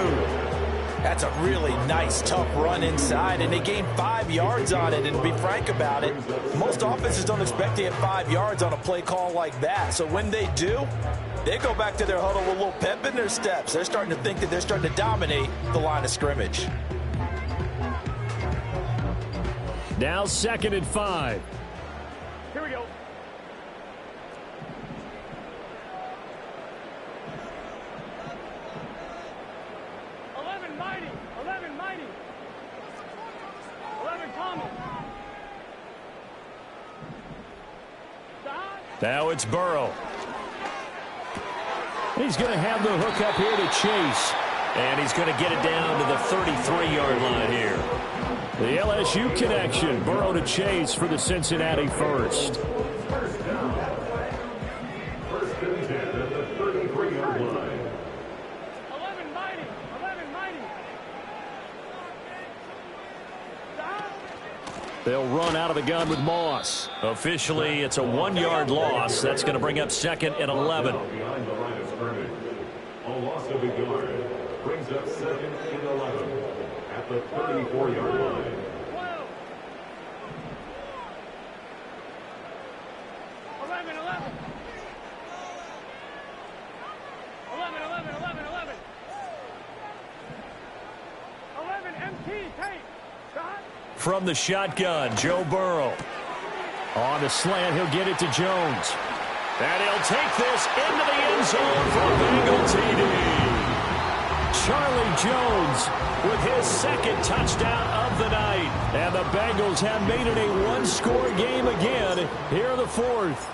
That's a really nice, tough run inside, and they gained 5 yards on it. And to be frank about it, most offenses don't expect to get 5 yards on a play call like that. So when they do, they go back to their huddle with a little pep in their steps. They're starting to think that they're starting to dominate the line of scrimmage. Now 2nd and 5. Here we go. Now it's Burrow. He's going to have the hook up here to Chase. And he's going to get it down to the 33-yard line here. The LSU connection. Burrow to Chase for the Cincinnati first. First down. 1st and 10 at the 33-yard line. 11 mighty. They'll run out of the gun with Moss. Officially, it's a 1-yard loss. That's going to bring up 2nd and 11. Behind the line of scrimmage. A loss of a yard brings up 2nd and 11 at the 34-yard line. 12. 11. 11 MT tape. Shot. From the shotgun, Joe Burrow. On the slant, he'll get it to Jones. And he'll take this into the end zone for a Bengal TD. Charlie Jones with his 2nd touchdown of the night. And the Bengals have made it a 1-score game again here in the 4th.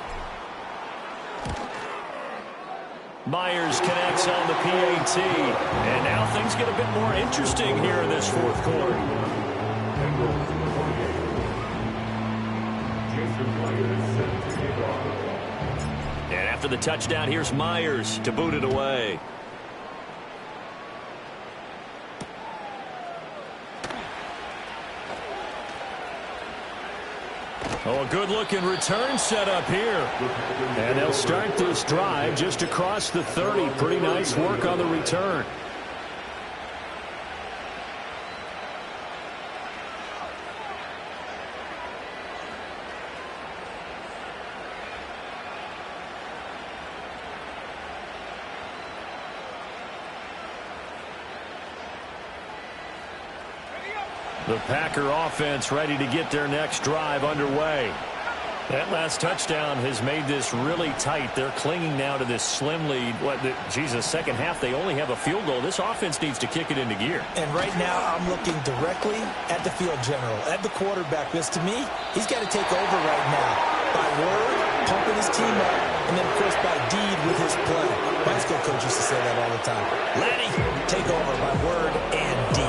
Myers connects on the PAT. And now things get a bit more interesting here in this 4th quarter. And after the touchdown, here's Myers to boot it away. Oh, a good-looking return set up here. And they'll start this drive just across the 30. Pretty nice work on the return. The Packer offense ready to get their next drive underway. That last touchdown has made this really tight. They're clinging now to this slim lead. Second half, they only have a field goal. This offense needs to kick it into gear. And right now, I'm looking directly at the field general, at the quarterback. Because to me, he's got to take over right now. By word, pumping his team up, and then, of course, by deed with his play. My high school coach used to say that all the time. Laddie, take over by word and deed.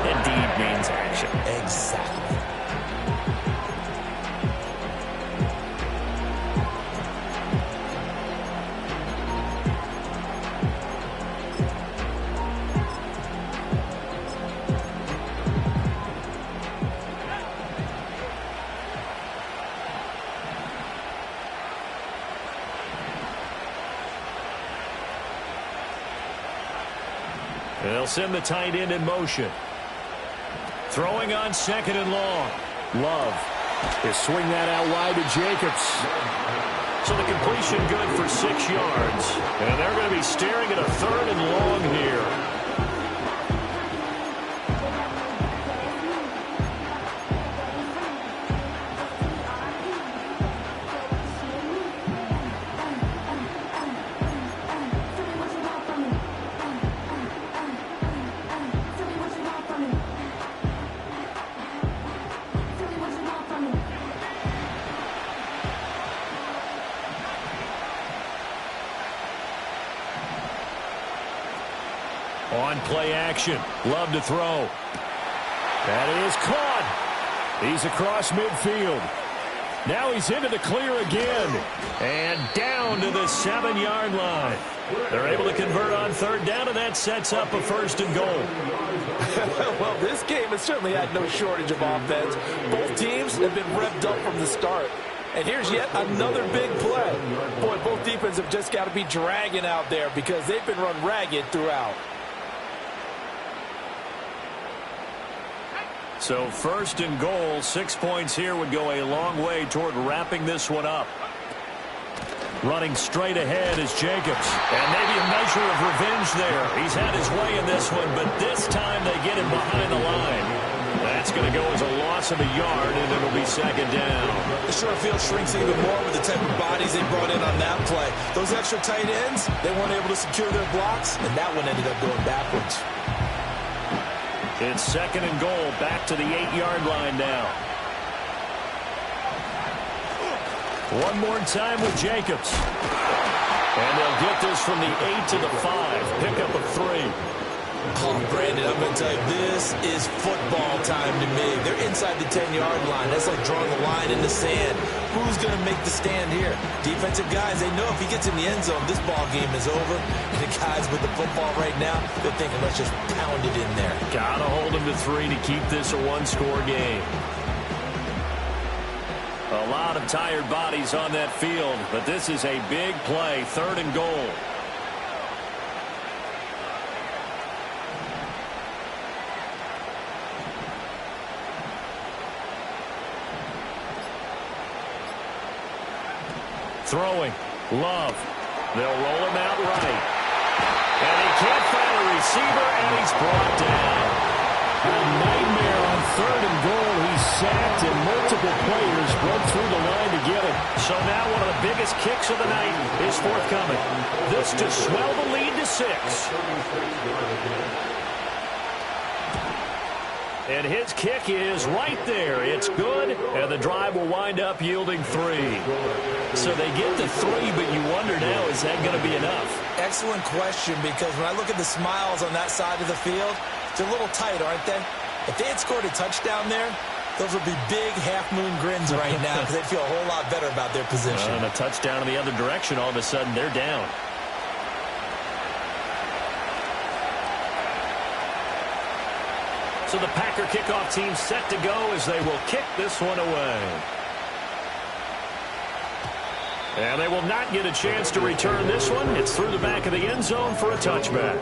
And deed means action. Exactly. They'll send the tight end in motion. Throwing on 2nd and long. Love. He'll swing that out wide to Jacobs. So the completion good for 6 yards. And they're going to be staring at a 3rd and long here. On play action. Love to throw. That is caught. He's across midfield. Now he's into the clear again. And down to the 7-yard line. They're able to convert on third down, and that sets up a 1st and goal. Well, this game has certainly had no shortage of offense. Both teams have been revved up from the start. And here's yet another big play. Boy, both defenses have just got to be dragging out there because they've been run ragged throughout. So 1st and goal, 6 points here would go a long way toward wrapping this one up. Running straight ahead is Jacobs. And maybe a measure of revenge there. He's had his way in this one, but this time they get him behind the line. That's going to go as a loss of a yard, and it'll be 2nd down. The short field shrinks even more with the type of bodies they brought in on that play. Those extra tight ends, they weren't able to secure their blocks, and that one ended up going backwards. It's 2nd and goal, back to the 8-yard line now. One more time with Jacobs. And they'll get this from the 8 to the 5. Pickup of 3. Oh, Brandon, I'm going to tell you, this is football time to me. They're inside the 10-yard line. That's like drawing the line in the sand. Who's going to make the stand here? Defensive guys, they know if he gets in the end zone, this ball game is over. And the guys with the football right now, they're thinking, let's just pound it in there. Got to hold him to 3 to keep this a one-score game. A lot of tired bodies on that field, but this is a big play, 3rd and goal. Throwing, Love. They'll roll him out right. And he can't find a receiver, and he's brought down. A nightmare on 3rd and goal. He's sacked, and multiple players broke through the line to get him. So now one of the biggest kicks of the night is forthcoming. This to swell the lead to 6. And his kick is right there. It's good, and the drive will wind up yielding 3. So they get the 3, but you wonder now, is that going to be enough? Excellent question, because when I look at the smiles on that side of the field, they're a little tight, aren't they? If they had scored a touchdown there, those would be big half-moon grins right now because they'd feel a whole lot better about their position. And a touchdown in the other direction, all of a sudden they're down. So the Packer kickoff team set to go as they will kick this one away. And they will not get a chance to return this one. It's through the back of the end zone for a touchback.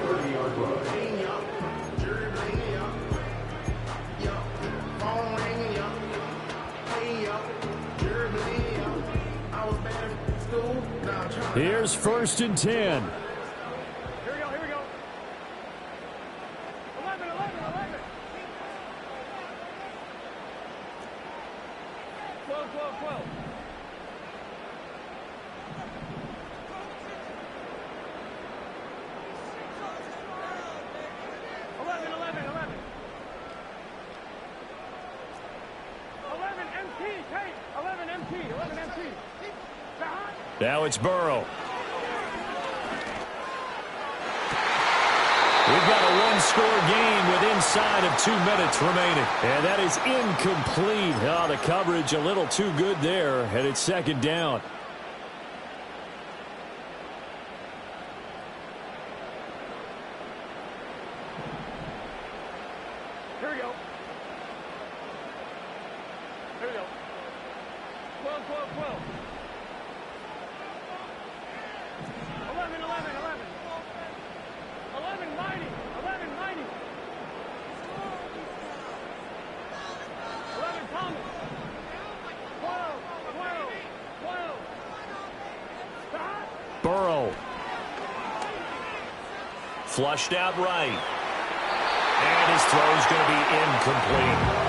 Here's 1st and 10. Here we go, here we go. 11, 11, 11. 12, 12, 12. 11, 11, 11. 11 MT, Tate. 11 MT, 11 MT. Now it's Burrow. We've got a one-score game with inside of 2 minutes remaining. And that is incomplete. Oh, the coverage a little too good there, and it's 2nd down. Here we go. Here we go. 12, 12, 12. 11, 11, 11. 11, mighty. 11, mighty. 11, Thomas. 12, 12, 12. Stop. Burrow. Flushed out right. And his throw is going to be incomplete.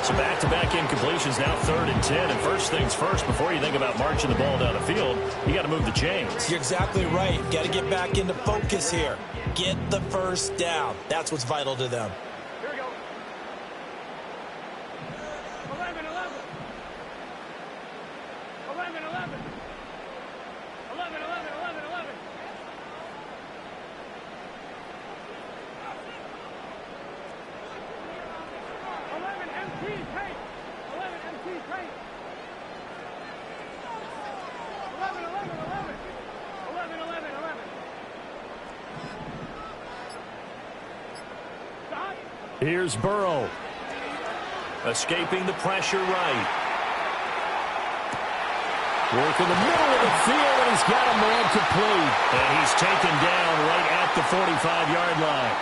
So back-to-back incompletions, now 3rd and 10. And first things first, before you think about marching the ball down the field, you got to move the chains. You're exactly right. Got to get back into focus here. Get the first down. That's what's vital to them. Here we go. 11, 11. 11, 11. 11, 11, 11, 11. 11 MT, Tate. 11 MT, Tate. Here's Burrow. Escaping the pressure right. Work in the middle of the field, and he's got a man complete. And he's taken down right at the 45-yard line.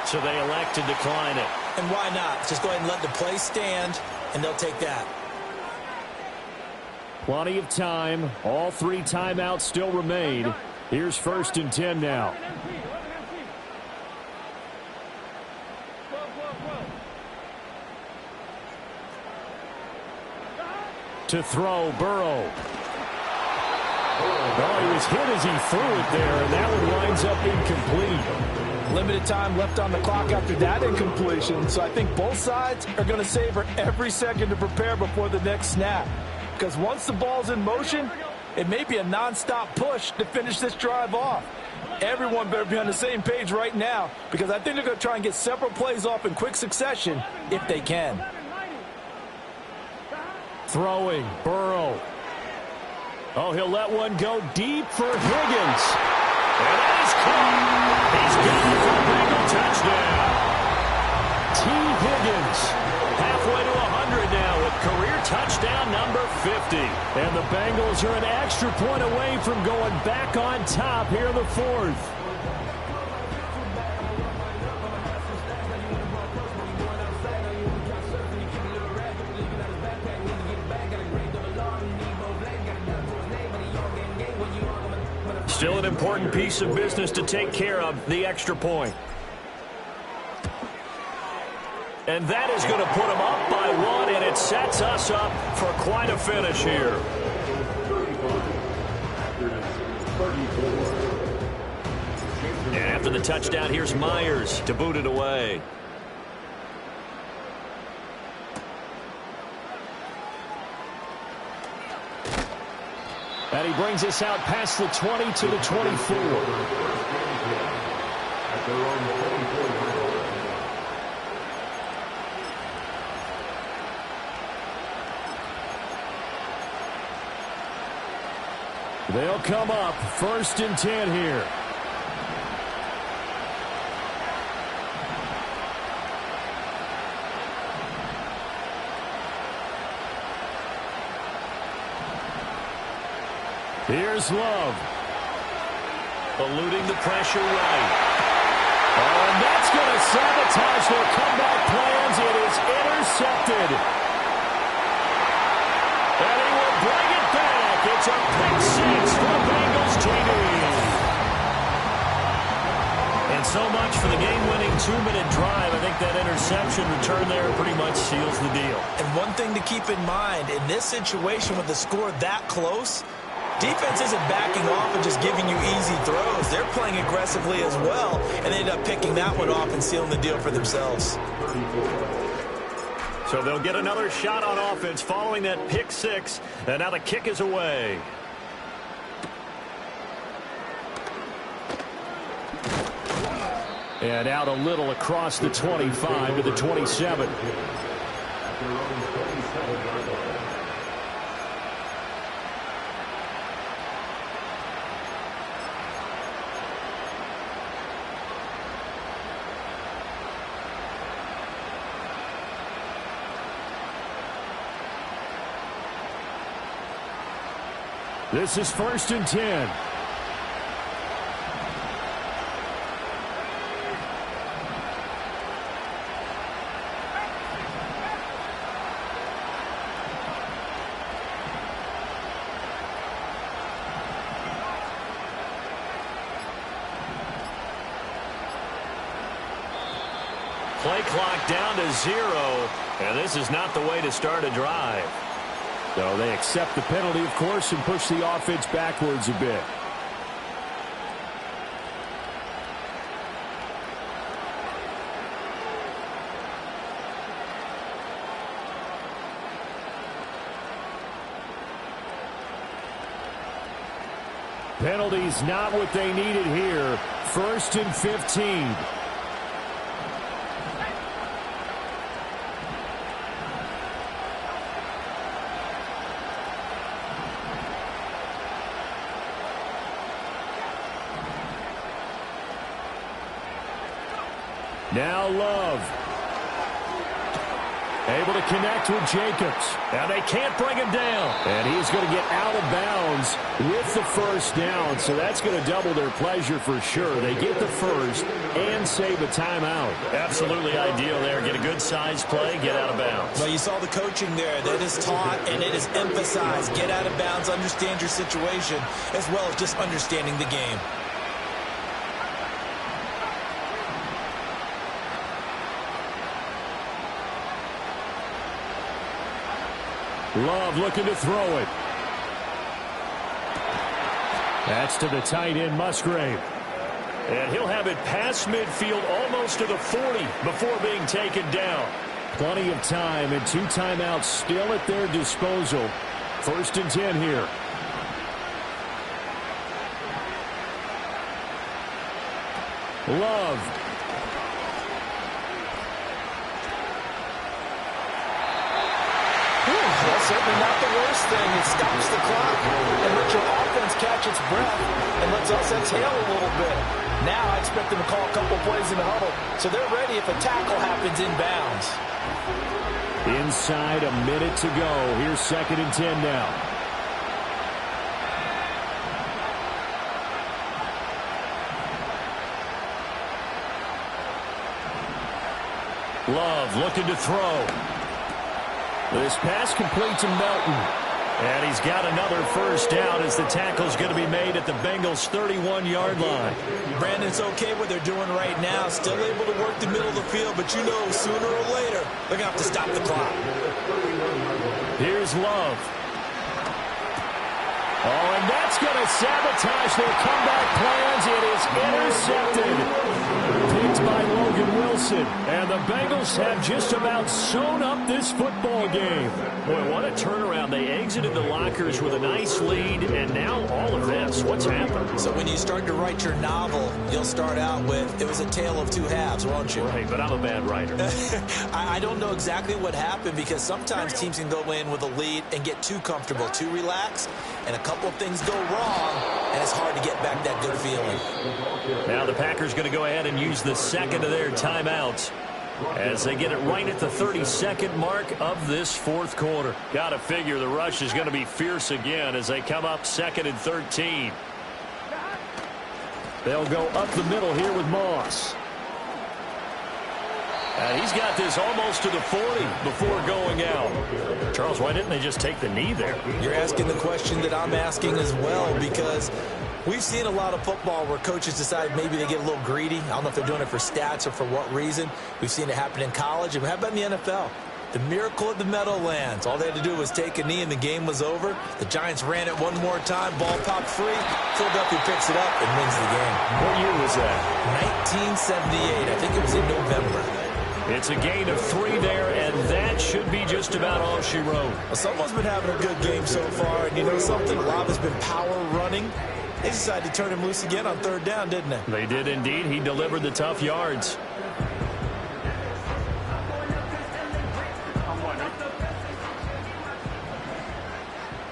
So they elect to decline it. And why not? Just go ahead and let the play stand, and they'll take that. Plenty of time. All 3 timeouts still remain. Here's 1st and 10 now. To throw, Burrow. Oh, he was hit as he threw it there, and that one winds up incomplete. Limited time left on the clock after that incompletion, so I think both sides are going to savor every second to prepare before the next snap. Because once the ball's in motion, it may be a nonstop push to finish this drive off. Everyone better be on the same page right now, because I think they're going to try and get several plays off in quick succession if they can. Throwing, Burrow. Oh, he'll let one go deep for Higgins. And that is caught. He's got it for a Bengal touchdown. T. Higgins, Halfway to 100 now with career touchdown number 50. and the Bengals are an extra point away from going back on top here in the 4th. Still an important piece of business to take care of, the extra point. And that is going to put them up by 1, and it sets us up for quite a finish here. And after the touchdown, here's Myers to boot it away. And he brings us out past the 20 to the 24. They'll come up 1st and 10 here. Here's Love. Eluding the pressure right. Oh, and that's going to sabotage their comeback plans. It is intercepted. And he will bring it back. It's a pick 6 for the Bengals TD. And so much for the game-winning 2-minute drive. I think that interception return there pretty much seals the deal. And one thing to keep in mind, in this situation with the score that close, defense isn't backing off and just giving you easy throws. They're playing aggressively as well, and they end up picking that one off and sealing the deal for themselves. So they'll get another shot on offense following that pick 6, and now the kick is away. And out a little across the 25 to the 27. This is 1st and 10. Play clock down to 0, and this is not the way to start a drive. So they accept the penalty, of course, and push the offense backwards a bit. Penalties not what they needed here. 1st and 15. Now Love. Able to connect with Jacobs. Now they can't bring him down. And he's going to get out of bounds with the first down. So that's going to double their pleasure for sure. They get the first and save a timeout. Absolutely ideal there. Get a good size play, get out of bounds. Well, you saw the coaching there. That is taught and it is emphasized. Get out of bounds, understand your situation, as well as just understanding the game. Love looking to throw it. That's to the tight end, Musgrave. And he'll have it past midfield almost to the 40 before being taken down. Plenty of time and 2 timeouts still at their disposal. 1st and 10 here. Love. Well, certainly not the worst thing. It stops the clock and lets your offense catch its breath and lets us exhale a little bit. Now I expect them to call a couple plays in the huddle, so they're ready if a tackle happens inbounds. Inside a minute to go. Here's 2nd and 10 now. Love looking to throw. This pass complete to Melton. And he's got another first down as the tackle's going to be made at the Bengals' 31-yard line. Brandon, it's okay what they're doing right now. Still able to work the middle of the field, but you know sooner or later they're going to have to stop the clock. Here's Love. Oh, and that's going to sabotage their comeback plans. It is intercepted. Picked by Logan Wilson. And the Bengals have just about sewn up this football game. Boy, what a turnaround. They exited the lockers with a nice lead, and now all of this. What's happened? So when you start to write your novel, you'll start out with, it was a tale of 2 halves, won't you? Right, but I'm a bad writer. I don't know exactly what happened because sometimes teams can go in with a lead and get too comfortable, too relaxed, and a couple of things go wrong, and it's hard to get back that good feeling. Now the Packers going to go ahead and use the second of their timeouts as they get it right at the 32nd mark of this 4th quarter. Got to figure the rush is going to be fierce again as they come up 2nd and 13. They'll go up the middle here with Moss. And he's got this almost to the 40 before going out. Charles, why didn't they just take the knee there? You're asking the question that I'm asking as well, because we've seen a lot of football where coaches decide maybe they get a little greedy. I don't know if they're doing it for stats or for what reason. We've seen it happen in college. And how about in the NFL? The miracle of the Meadowlands. All they had to do was take a knee and the game was over. The Giants ran it one more time. Ball popped free. Philadelphia picks it up and wins the game. What year was that? 1978. I think it was in November. It's a gain of 3 there, and that should be just about all she wrote. Well, someone's been having a good game so far, and you know something? Love has been power running. They decided to turn him loose again on 3rd down, didn't they? They did indeed. He delivered the tough yards.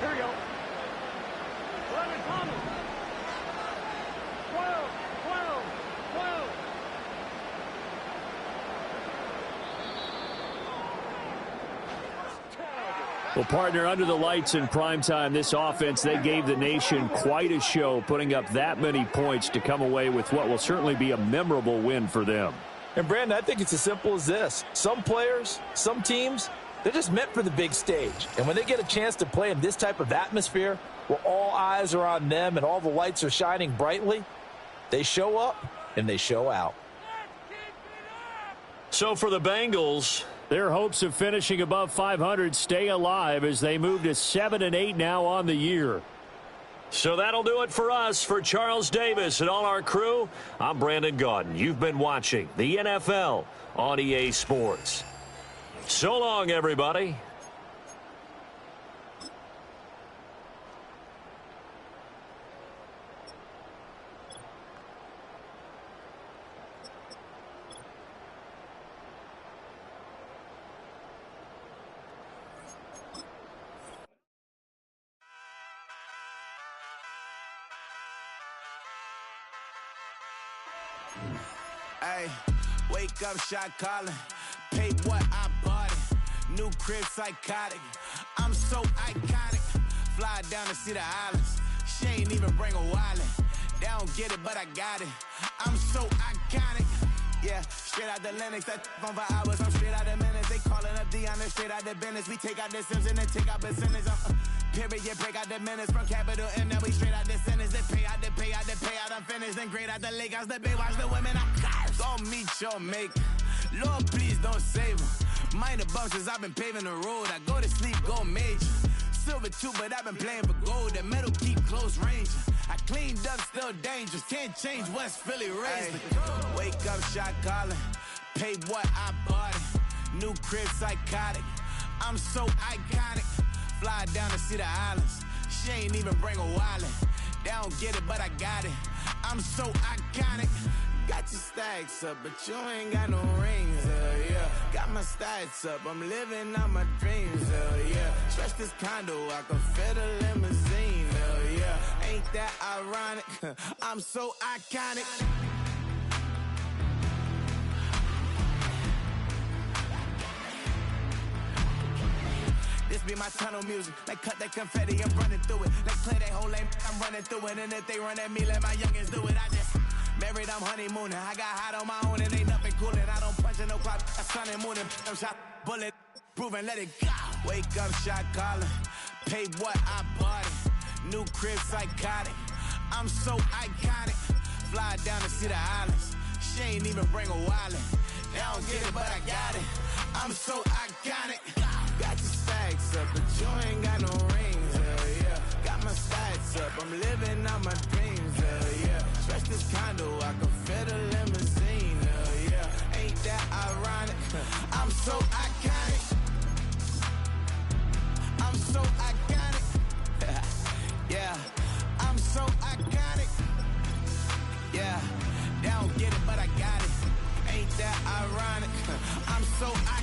Here we go. 11 Thomas. 12, 12, 12. Well, partner, under the lights in primetime, this offense, they gave the nation quite a show, putting up that many points to come away with what will certainly be a memorable win for them. And, Brandon, I think it's as simple as this. Some players, some teams, they're just meant for the big stage. And when they get a chance to play in this type of atmosphere where all eyes are on them and all the lights are shining brightly, they show up and they show out. So for the Bengals, their hopes of finishing above 500 stay alive as they move to 7-8 now on the year. So that'll do it for us. For Charles Davis and all our crew, I'm Brandon Gaudin. You've been watching the NFL on EA Sports. So long, everybody. Hey, Wake up, shot calling. Pay what I bought it. New crib, psychotic. I'm so iconic. Fly down to see the islands. She ain't even bring a wallet. They don't get it, but I got it. I'm so iconic. Yeah, straight out the Lennox. That phone for hours. I'm straight out the minutes. They calling up Dion, straight out the business. We take out the Sims and then take out percentage. Period, break out the minutes from capital M. Now we straight out the sentence. They pay out, I'm finished. Then grade out the lake house, the bay, watch the women. Go meet your maker. Lord, please don't save them. Minor bumps as I've been paving the road. I go to sleep, go major. Silver too, but I've been playing for gold. The metal keep close range. I cleaned up, still dangerous. Can't change West Philly raised. Wake up, shot calling. Pay what I bought it. New crib, psychotic. I'm so iconic. Fly down to see the islands. She ain't even bring a wallet. They don't get it, but I got it. I'm so iconic. Got your stacks up, but you ain't got no rings, yeah. Got my stats up, I'm living out my dreams, yeah. Stretch this condo, I can fit a limousine, yeah. Ain't that ironic? I'm so iconic. This be my tunnel music. Like cut that confetti, I'm running through it. Like play that whole lane, I'm running through it. And if they run at me, let my youngins do it. I just married, I'm honeymooning. I got hot on my own and ain't nothing coolin'. I don't punch in no clock, I sun and moonin'. I'm shot, bullet, proven, let it go. Wake up, shot calling. Pay what I bought it. New crib, psychotic. I'm so iconic. Fly down to see the islands. She ain't even bring a wallet. They don't get it, but I got it. I'm so iconic. Got your stacks up, but you ain't got no rings, yeah. Got my stats up, I'm living out my dreams, yeah. Stretch this condo, I can fit a limousine, yeah. Ain't that ironic? I'm so iconic. I'm so iconic. Yeah, I'm so iconic. Yeah, they don't get it, but I got it. Ain't that ironic? I'm so iconic.